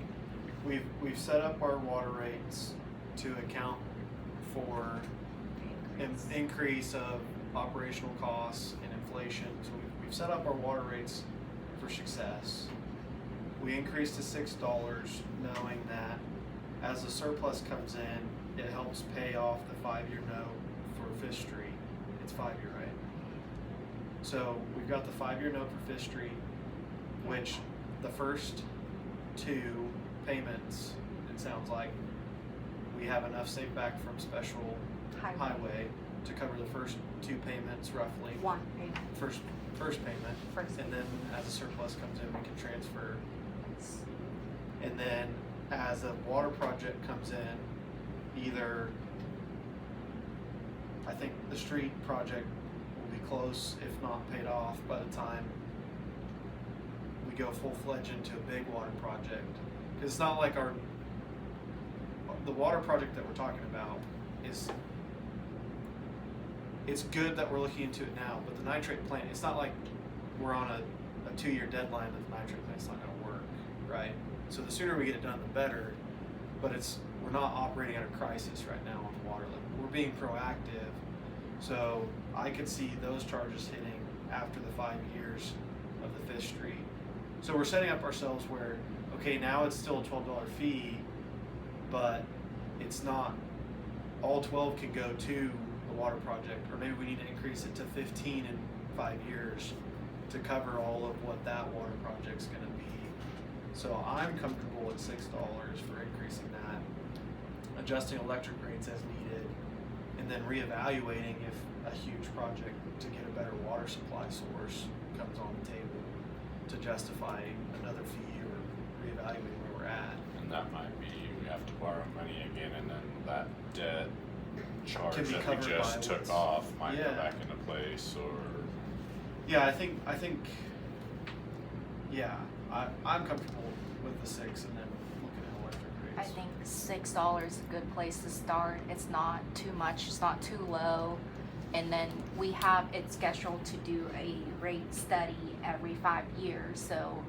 we've set up our water rates to account for an increase of operational costs and inflation. So we've set up our water rates for success. We increased to $6, knowing that as the surplus comes in, it helps pay off the 5-year note for Fifth Street. It's 5-year, right? So we've got the 5-year note for Fifth Street, which the first 2 payments, it sounds like we have enough saved back from special highway to cover the first 2 payments roughly. One payment. First payment. First And then as the surplus comes in, we can transfer. And then as a water project comes in, either, I think the street project will be close, if not paid off, by the time we go full-fledged into a big water project. Because it's not like the water project that we're talking about it's good that we're looking into it now, but the nitrate plant, it's not like we're on a 2-year deadline that the nitrate plant's not gonna work, right? So the sooner we get it done, the better, but we're not operating at a crisis right now on the water level. We're being proactive, so I could see those charges hitting after the 5 years of the Fifth Street. So we're setting up ourselves where, okay, now it's still a $12 fee, but it's not, all 12 can go to the water project, or maybe we need to increase it to 15 in 5 years to cover all of what that water project's gonna be. So I'm comfortable with $6 for increasing that, adjusting electric rates as needed, and then reevaluating if a huge project to get a better water supply source comes on the table to justify another fee or reevaluating where we're at. And that might be, we have to borrow money again, and then that debt charge Can be that we covered just by took what's- off might go Yeah. back into place, or Yeah, I think, yeah, I'm comfortable with the 6 and then looking at electric I rates. think $6 is a good place to start. It's not too much, it's not too low. And then we have it scheduled to do a rate study every 5 years. So,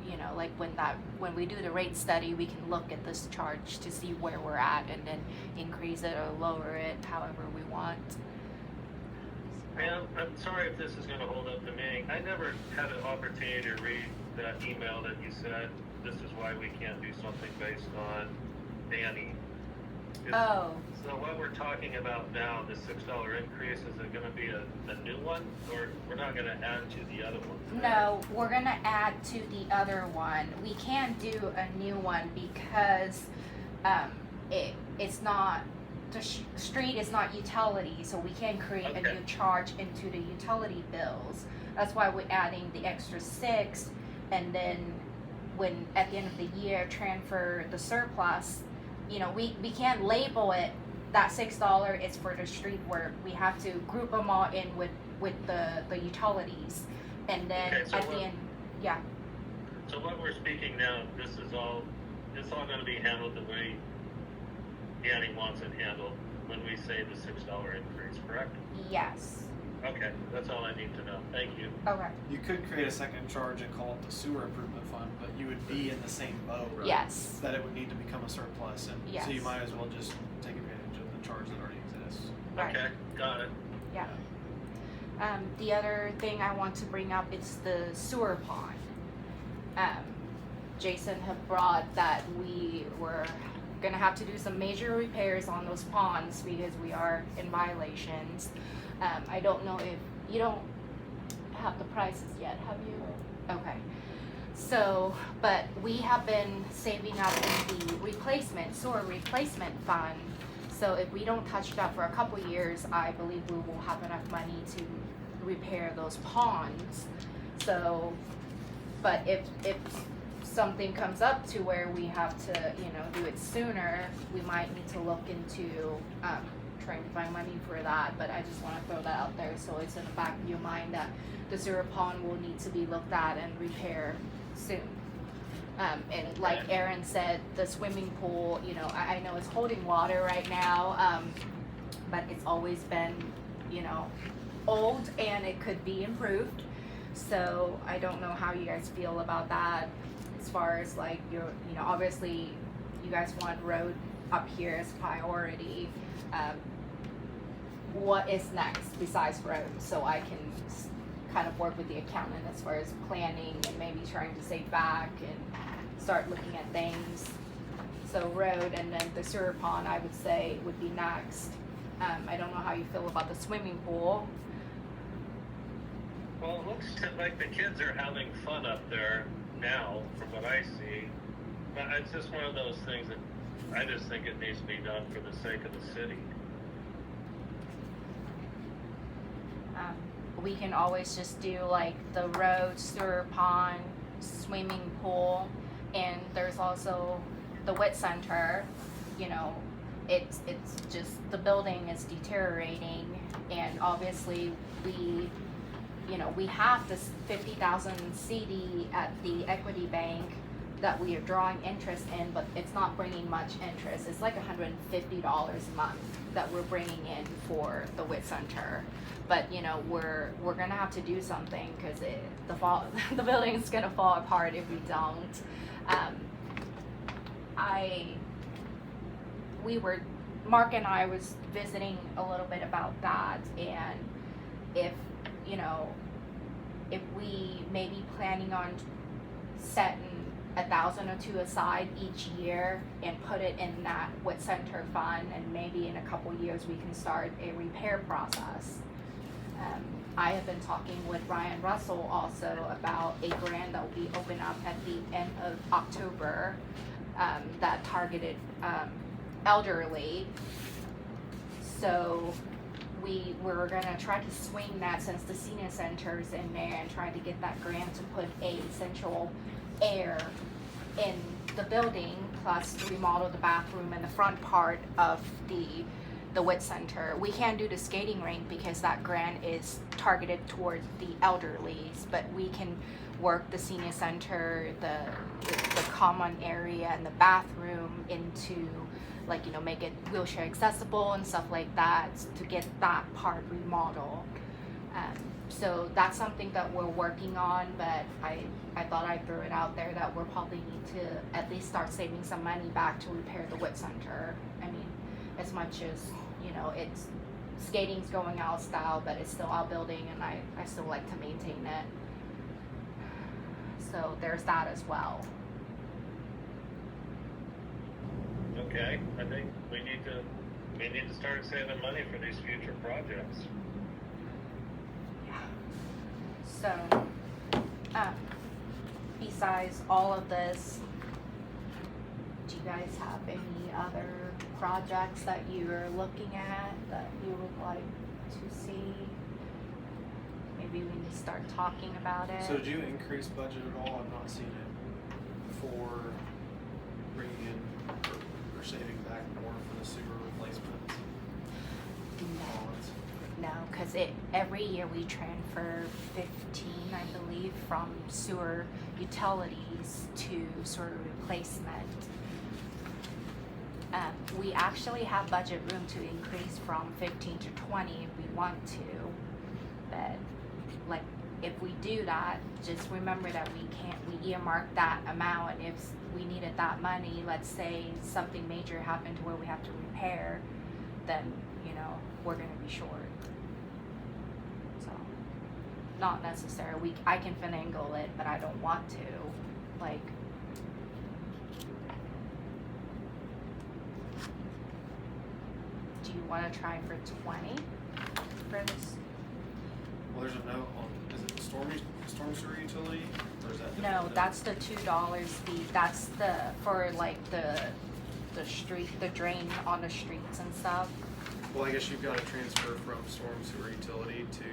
when we do the rate study, we can look at this charge to see where we're at and then increase it or lower it however we want. Pam, I'm sorry if this is going to hold up the meeting. I never had an opportunity to read that email that you said, this is why we can't do something based on Danny. Oh, So what we're talking about now, the $6 increase, is it gonna be a new one, or we're not gonna add to the other one? no, we're gonna add to the other one. We can't do a new one because, it's not, the street is not utility, so we can't create a Okay. new charge into the utility bills. That's why we're adding the extra 6, and then when, at the end of the year, transfer the surplus, you know, we can't label it, that $6 is for the street work. We have to group them all in with the utilities. And then Okay, so at the what- end, yeah, So what we're speaking now, it's all gonna be handled the way Danny wants it handled when we say the $6 increase, correct? yes, Okay, that's all I need to know. Thank you. okay, You could create a second charge and call it the sewer improvement fund, but you would be in the same boat. yes, That it would need to become a surplus, and so you Yes. might as well just take advantage of the charge that already exists. right. Okay, got it. Yeah. The other thing I want to bring up is the sewer pond. Jason had brought that we were gonna have to do some major repairs on those ponds because we are in violations. I don't know if, you don't have the prices yet, have you? Okay. So, but we have been saving up in the sewer replacement fund. So if we don't touch that for a couple years, I believe we will have enough money to repair those ponds. So, but if something comes up to where we have to, you know, do it sooner, we might need to look into, trying to find money for that. But I just wanna throw that out there so it's in the back of your mind that the sewer pond will need to be looked at and repaired soon. And like Aaron said, the swimming pool, you know, I know it's holding water right now, but it's always been, you know, old and it could be improved. So I don't know how you guys feel about that as far as like your, you know, obviously you guys want road up here as priority. What is next besides road? So I can kind of work with the accountant as far as planning and maybe trying to save back and start looking at things. So road and then the sewer pond, I would say would be next. I don't know how you feel about the swimming pool. Well, it looks like the kids are having fun up there now, from what I see. But it's just one of those things that I just think it needs to be done for the sake of the city. We can always just do like the road, sewer pond, swimming pool, and there's also the wet center. You know, it's just the building is deteriorating, and obviously we, you know, we have this 50,000 CD at the equity bank that we are drawing interest in, but it's not bringing much interest. It's like $150 a month that we're bringing in for the wit center. But you know, we're gonna have to do something because the building's gonna fall apart if we don't. Mark and I was visiting a little bit about that, and if, you know, if we may be planning on setting $1,000 or $2,000 aside each year and put it in that wet center fund, and maybe in a couple years we can start a repair process. I have been talking with Ryan Russell also about a grant that will be open up at the end of October, that targeted elderly. So we're gonna try to swing that since the senior center's in there and try to get that grant to put a central air in the building, plus remodel the bathroom and the front part of the wit center. We can't do the skating rink because that grant is targeted towards the elderlies, but we can work the senior center, the common area and the bathroom into, like, you know, make it wheelchair accessible and stuff like that to get that part remodeled. So that's something that we're working on, but I thought I'd throw it out there that we'll probably need to at least start saving some money back to repair the wit center. I mean, as much as, you know, it's skating's going out of style, but it's still our building and I still like to maintain it. So there's that as well. Okay, I think we need to start saving money for these future projects. So, besides all of this, do you guys have any other projects that you're looking at that you would like to see? Maybe we need to start talking about it. So did you increase budget at all? I've not seen it for bringing in or saving back more for the sewer replacements. Bonds. No, because every year we transfer 15, I believe, from sewer utilities to sewer replacement. We actually have budget room to increase from 15 to 20 if we want to, but like if we do that, just remember that we earmark that amount. If we needed that money, let's say something major happened to where we have to repair, then we're gonna be short. So, not necessary. I can finagle it, but I don't want to. Like, do you want to try for 20 for this? Well, there's a note on, is it storm sewer utility, or is that different? No, that's the $2 fee. That's for like the street, the drain on the streets and stuff. Well, I guess you've got to transfer from storm sewer utility to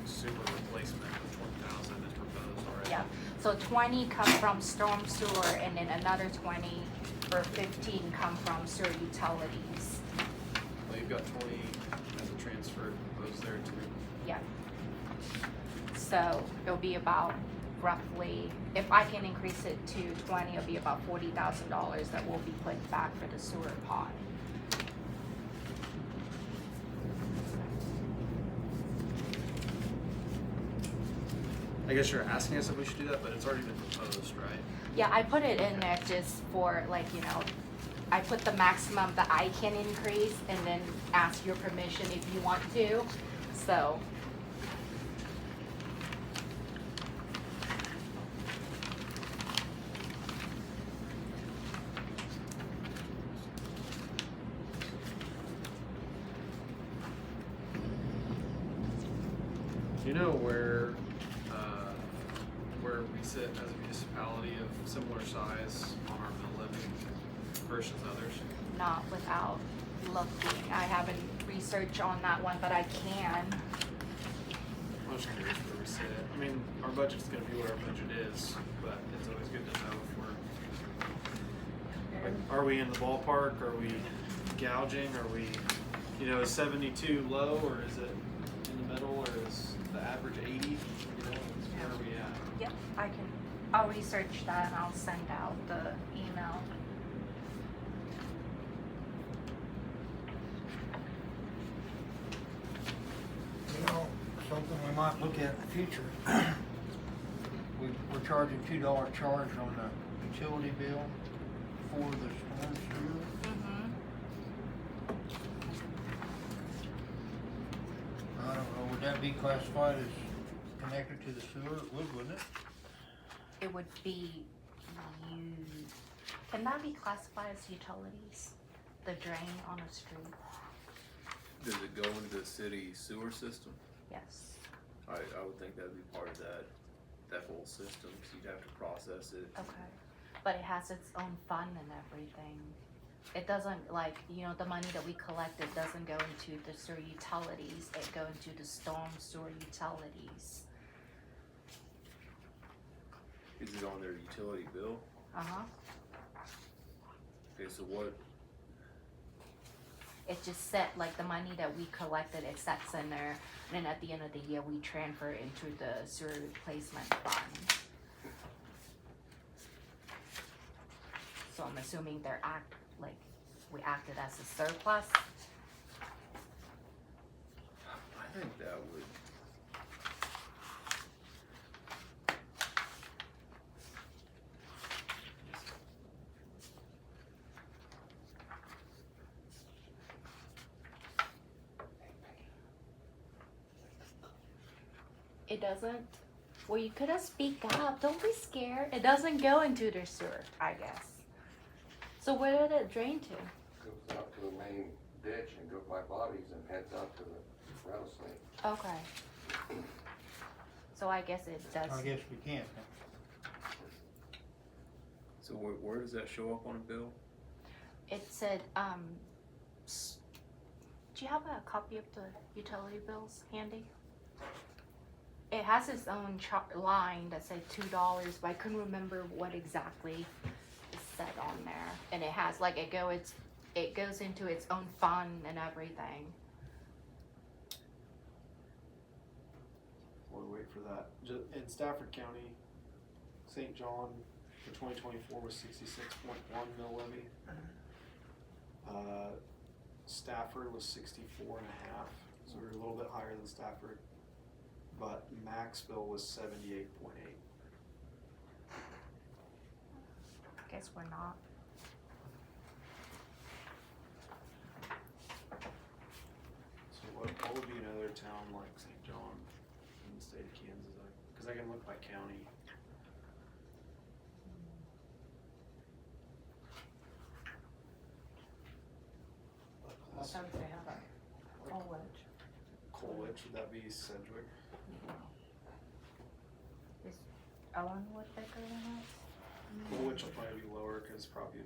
sewer replacement of 20,000 is proposed already. Yeah. So 20 come from storm sewer, and then another 20 or 15 come from sewer utilities. Well, you've got 20 as a transfer proposed there too. Yeah. So it'll be about roughly, if I can increase it to 20, it'll be about $40,000 that will be put back for the sewer pot. I guess you're asking us if we should do that, but it's already been proposed, right? Yeah, I put it in there just for I put the maximum that I can increase and then ask your permission if you want to, so. Do you know where we sit as a municipality of similar size on our mill levy versus others? Not without looking. I haven't researched on that one, but I can. I'm just curious where we sit. I mean, our budget's gonna be what our budget is, but it's always good to know if we're, like, are we in the ballpark? Are we gouging? Are we, is 72 low, or is it in the middle, or is the average 80? Where are we at? Yep, I'll research that and I'll send out the email. Something we might look at in the future. We're charging $2 charge on the utility bill for the storm sewer. I don't know, would that be classified as connected to the sewer? It would, wouldn't it? It would be can that be classified as utilities? The drain on a street? Does it go into the city sewer system? Yes. I would think that'd be part of that whole system, so you'd have to process it. Okay. But it has its own fund and everything. It doesn't the money that we collected doesn't go into the sewer utilities, it goes into the storm sewer utilities. Is it on their utility bill? Uh-huh. Okay, so what, It just set, the money that we collected, it sets in there, and then at the end of the year, we transfer into the sewer replacement fund. So I'm assuming we acted as a surplus. I think that would. It doesn't, well, you could have speak up, don't be scared. It doesn't go into the sewer, I guess. So where did it drain to? Goes out to the main ditch and goes by Bobby's and heads out to the rattlesnake. Okay. So I guess it does. I guess we can't. So where does that show up on a bill? It said, do you have a copy of the utility bills handy? It has its own line that said $2, but I couldn't remember what exactly is said on there. And it has like it goes into its own fund and everything. While we wait for that, in Stafford County, St. John for 2024 was 66.1 mill levy. Stafford was 64.5, so we were a little bit higher than Stafford. But Maxville was 78.8. I guess we're not. So what would be another town like St. John in the state of Kansas? Because I can look by county. So they have a Coleridge. Coleridge, would that be Sedgwick? Is Ellenwood bigger than us? Coleridge will probably be lower because property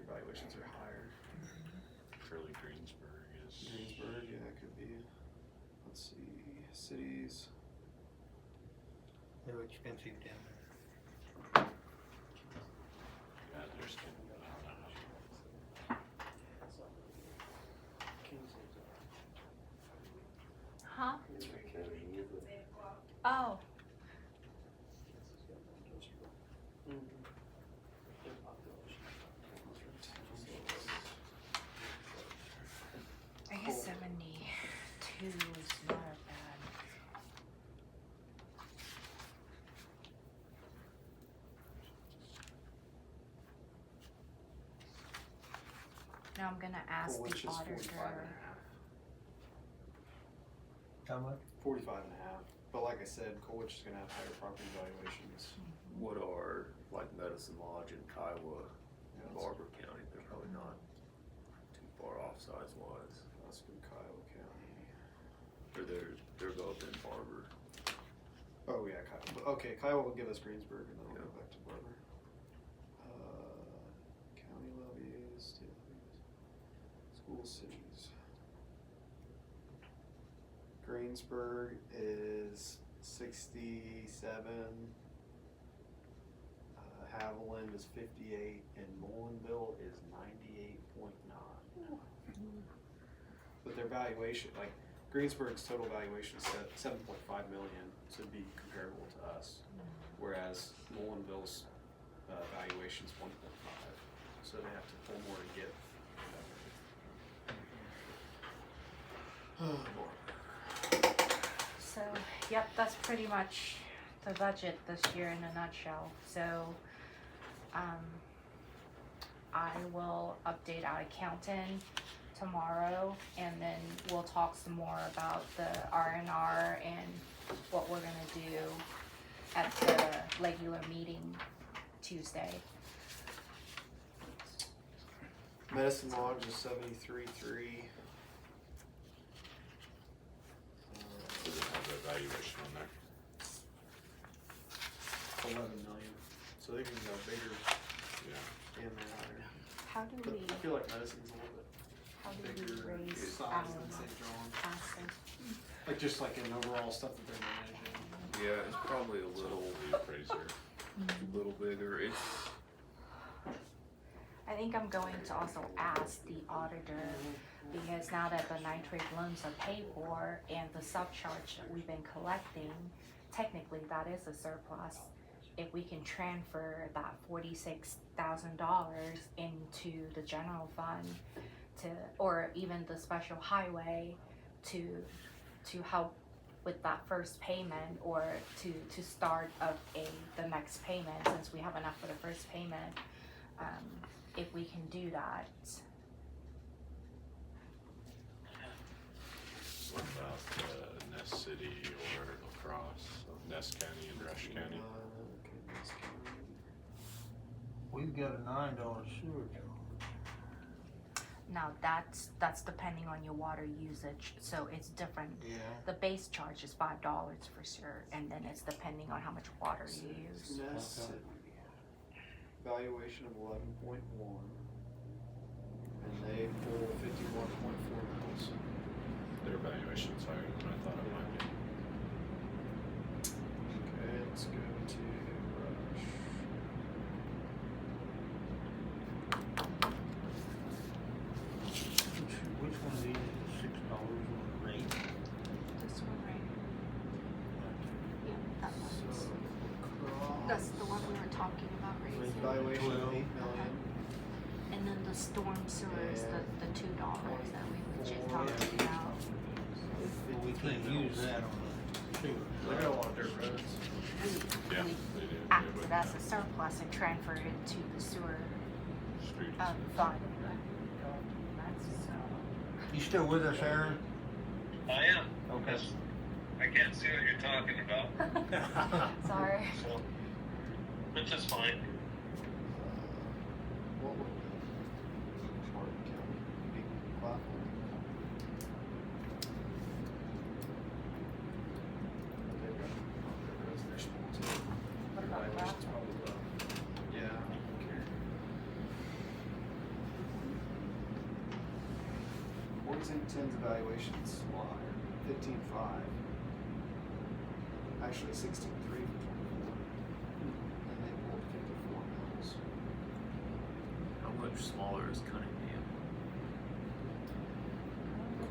valuations are higher. Fairly Greensburg is. Greensburg, yeah, that could be. Let's see, cities. They're expensive down there. Yeah, there's gonna be Huh? Oh. I guess 72 is not bad. Now I'm gonna ask Coleridge the is auditor. 45.5. How much? 45.5. But like I said, Coleridge is gonna have higher property valuations. What are like Medicine Lodge and Kiowa, Yeah, and Barber County? They're probably not too far off size wise. That's good, Kiowa County. Or they're both in Barber. Oh yeah, Kiowa. Okay, Kiowa will give us Greensburg and then we'll go Yeah. back to Barber. County levies, state levies, school cities. Greensburg is 67. Haviland is 58, and Mullenville is 98.9. But their valuation, like Greensburg's total valuation is 7.5 million, so it'd be comparable to us. Whereas Mullenville's valuation is 1.5, so they have to pull more to get. More. So, yep, that's pretty much the budget this year in a nutshell. So, I will update our accountant tomorrow, and then we'll talk some more about the R&R and what we're gonna do at the regular meeting Tuesday. Medicine Lodge is 73.3. Does it have the valuation on there? 11 million. So they can go bigger Yeah. and they're higher. How do But we, I feel like medicine's a little bit how do we bigger raise size our than St. John. assets? Like just like in overall stuff that they're managing. Yeah, it's probably a little The appraiser. bigger. It's I think I'm going to also ask the auditor, because now that the nitrate loans are paid for and the subcharge that we've been collecting, technically that is a surplus. If we can transfer that $46,000 into the general fund or even the special highway to help with that first payment, or to start the next payment, since we have enough for the first payment. If we can do that. What about Ness City or La Crosse, Ness County and Rush County? Okay, this county. We've got a $9 sewer charge. Now that's depending on your water usage, so it's different. Yeah. The base charge is $5 for sure, and then it's depending on how much water you use. Nest valuation of 11.1, and they pull 51.4 mils. Their valuation's higher than I thought it might be. Okay, let's go to Rush. Which one of these is $6 on the rate? This one right here. Yeah, that So, one's. across, That's the one we were talking about raising. valuation of 8 12. million. And then the storm sewer is the $2 that we were just talking about. But we can't use that on the sewer. They got a lot of dirt roads. Yeah, We they do. acted as a surplus and transferred it to the sewer Street. fund. You still with us, Aaron? I am. Okay. I can't see what you're talking about, Sorry. so, which is fine. What would Hardin County be Claflin? They've got their roads, they're small too. What about Valuation's Claflin? probably low. Yeah, I don't care. Worthington's evaluation's a lot higher, 15.5. Actually 16.3 for 24. And they pulled 54 mils. How much smaller is Cunningham?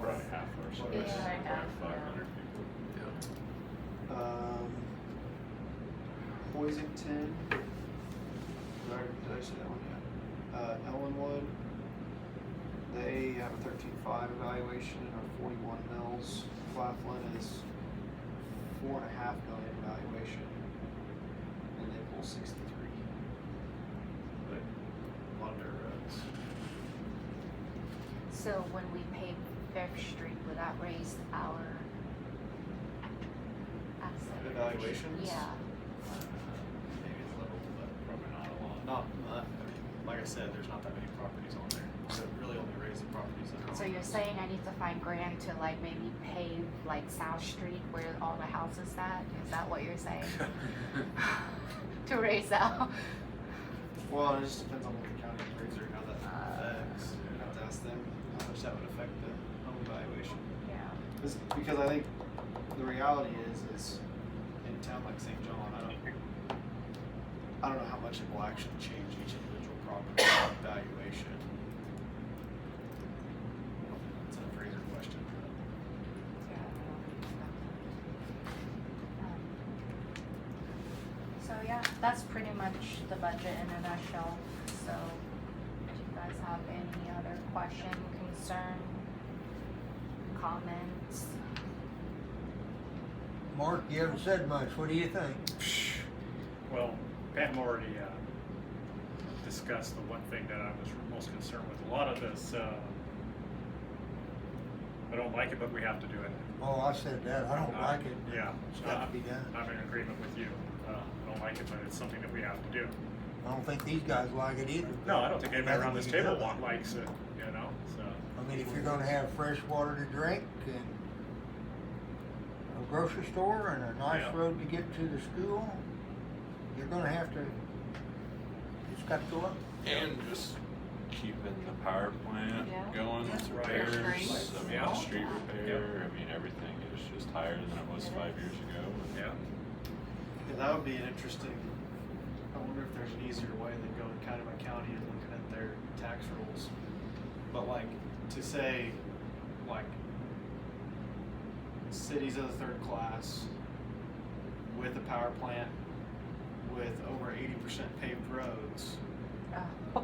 Probably half our size. Yeah, I know, Probably 500 people. Yeah. Hoisington. Did I say that one yet? Ellenwood. They have a 13.5 evaluation and are 41 mils. Claflin is 4.5 million evaluation, and they pull 63. But a lot of dirt roads. So when we pay Fifth Street, would that raise our asset? Evaluations? Yeah. Maybe a little, but Probably not a lot. not. I mean, like I said, there's not that many properties on there, so it really only raises the properties that are. So you're saying I need to find grant to like maybe pave like South Street where all the houses at? Is that what you're saying? To raise out? Well, it just depends on what the county appraiser, how that affects. You have to ask them how much that would affect the home valuation. Yeah. Because I think the reality is in a town like St. John, I don't know how much it will actually change each individual property valuation. It's an appraiser question. So yeah, that's pretty much the budget in a nutshell. So, do you guys have any other question, concern, comments? Mark, you haven't said much. What do you think? Well, Pam already discussed the one thing that I was most concerned with. A lot of this, I don't like it, but we have to do it. Oh, I said that. I don't like it. Yeah. It's got to be done. I'm in agreement with you. I don't like it, but it's something that we have to do. I don't think these guys like it either. No, I don't think anybody around this table want. likes it, you know, so. I mean, if you're gonna have fresh water to drink and a grocery store and a nice Yeah. road to get to the school, you're gonna have to, it's got to go up. And just keeping the power plant Yeah. going with Right. repairs. Streets. I mean, Yeah. the street repair, I mean, everything is just higher than it was 5 years ago. Yeah. Yeah, that would be an interesting, I wonder if there's an easier way than going county by county and looking at their tax rolls. But like, to say, like, cities of the third class with a power plant with over 80% paved roads.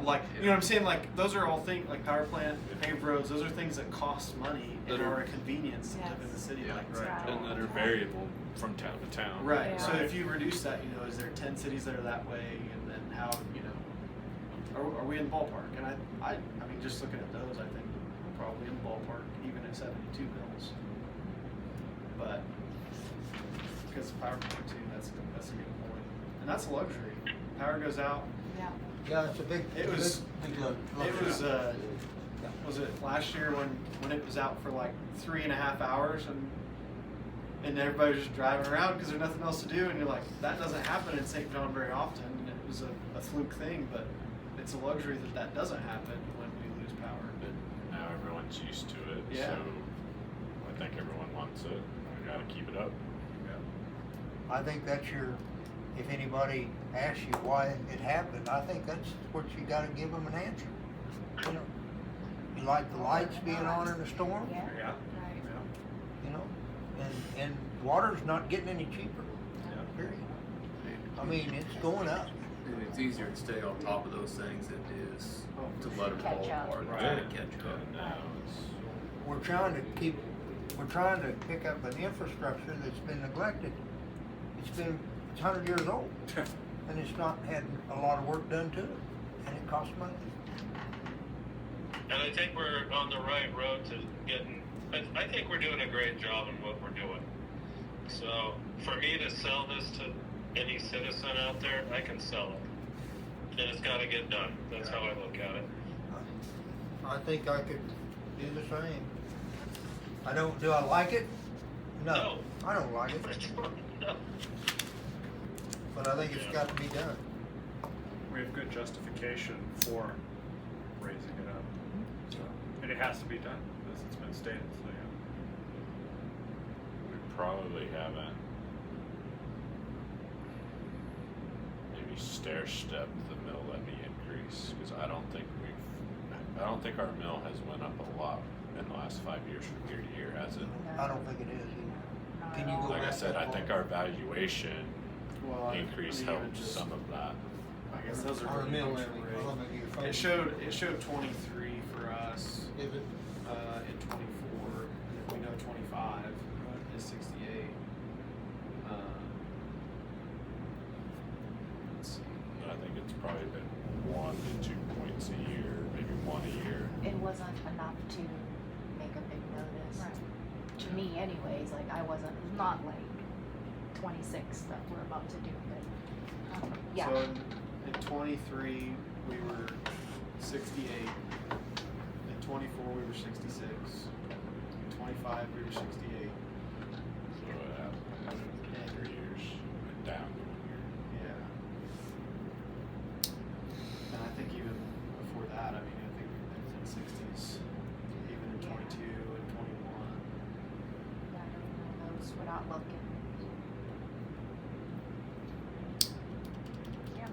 Like, you know what I'm saying? Like, those are all things, like power plant, paved roads, those are things that cost money and That are- are a convenience to live in the city Yeah, like right. St. John. And that are variable from town to town. Right. Yeah. So if you reduce that, you know, is there 10 cities that are that way, and then how, you know, are we in the ballpark? And I mean, just looking at those, I think we're probably in the ballpark, even at 72 mils. But because of power point too, that's a good point, and that's a luxury. Power goes out. Yeah. Yeah, it's a big, It was- big look. It was was it last year when it was out for like 3.5 hours and everybody was just driving around because there's nothing else to do, and you're like, that doesn't happen in St. John very often, and it was a fluke thing, but it's a luxury that doesn't happen when we lose power. But now everyone's used to it, Yeah. so I think everyone wants it. We gotta keep it up. I think that's if anybody asks you why it happened, I think that's what you gotta give them an answer. You know, you like the lights being on in the storm, Yeah. Yeah. Right. you know, and water's not getting any cheaper, period. I mean, it's going up. And it's easier to stay on top of those things than it is to let them Catch fall up. apart and Right. try to catch up. And now it's, We're trying to pick up an infrastructure that's been neglected. It's 100 years old, and it's not had a lot of work done to it, and it costs money. And I think we're on the right road to getting, I think we're doing a great job in what we're doing. So for me to sell this to any citizen out there, I can sell it. And it's gotta get done. That's how I look at it. I think I could do the same. Do I like it? No, I don't like it, No. but I think it's got to be done. We have good justification for raising it up. So, and it has to be done, as it's been stated, so yeah. we probably haven't maybe stair-stepped the mill levy increase, because I don't think our mill has went up a lot in the last 5 years from year to year, has it? I don't think it is either. Not Can at you all. go Like I back said, that I far? think our valuation Well, increase even helped just- some of that. I guess those are Our really mill much levy. rate. I'll look at your phone. It showed 23 for us Is it? in 24, and if we know 25 is 68. Let's see. I think it's probably been 1 to 2 points a year, maybe 1 a year. It wasn't enough to make a big notice. To me anyways, like I wasn't, not like 26 that we're about to do, but, yeah. So in 23 we were 68. In 24 we were 66. In 25 we were 68. So it happened in 3 years, and down to 1 year. Yeah. And I think even before that, I mean, I think we've been in the 60s, even in 22 and 21. Yeah, I don't know those, we're not looking. Yeah,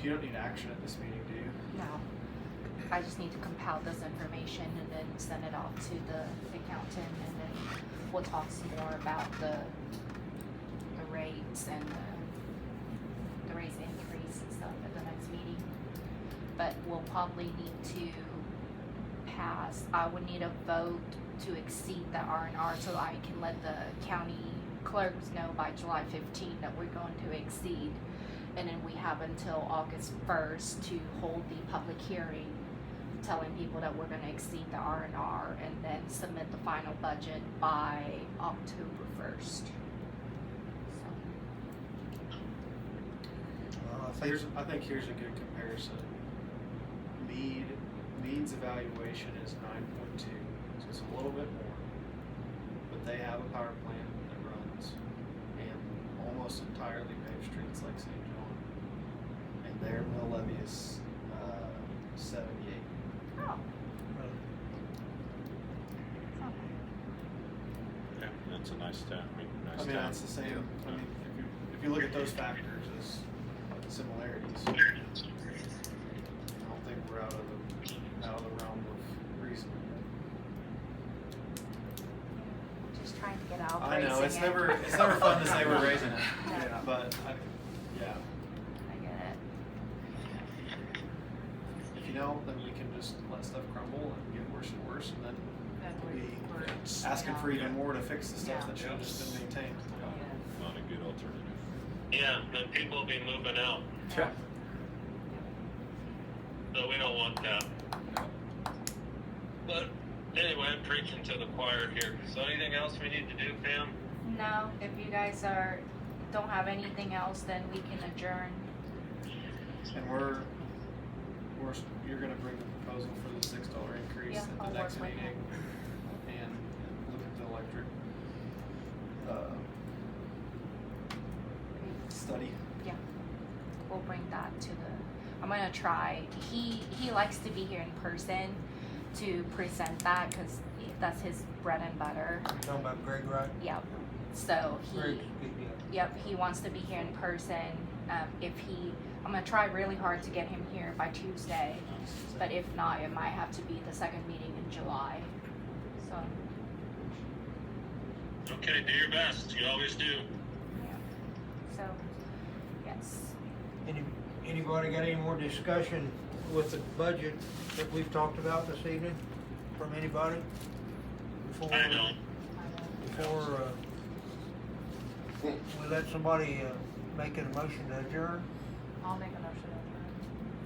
You don't need action at this meeting, do you? no. I just need to compile this information and then send it off to the accountant, and then we'll talk some more about the rates and the raise increase and stuff at the next meeting. But we'll probably need to pass, I would need a vote to exceed the R&R so I can let the county clerks know by July 15th that we're going to exceed. And then we have until August 1st to hold the public hearing, telling people that we're gonna exceed the R&R, and then submit the final budget by October 1st. Well, I think Here's a good comparison. Mead's evaluation is 9.2, so it's a little bit more. But they have a power plant that runs and almost entirely paved streets like St. John. And their mill levy is 78. Oh. Yeah, that's a nice town. I mean, that's the same. I mean, if you look at those factors as similarities, I don't think we're out of the realm of reason. Just trying to get out. I know raising it's it. never fun to say we're raising it. Yeah. But yeah, I get it. if you don't, then we can just let stuff crumble and get worse and worse, and then we'll be asking for even more to fix the stuff that should have just been maintained. Not a good alternative. Yeah, then people will be moving out. Yeah. So we don't want that. But anyway, I'm preaching to the choir here. So anything else we need to do, Pam? No, if you guys don't have anything else, then we can adjourn. And we're you're gonna bring the proposal for the $6 increase Yeah, at I'll the work next with meeting and look at the electric study. Yeah, we'll bring that to the, I'm gonna try, he likes to be here in person to present that, cause that's his bread and butter. You're talking about Greg, right? Yep, so Greg, he, yep, he wants to be here in person. I'm gonna try really hard to get him here by Tuesday, but if not, it might have to be the second meeting in July, so, Okay, do your best. You always do. yeah, so, yes. Anybody got any more discussion with the budget that we've talked about this evening from anybody? Before, I don't. before, we let somebody, make a motion to adjourn? I'll make a motion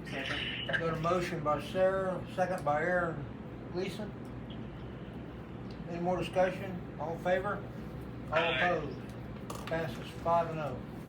to adjourn. Got a motion by Sarah, second by Aaron Gleason. Any more discussion? All in favor? All Aye. opposed? Passes 5-0.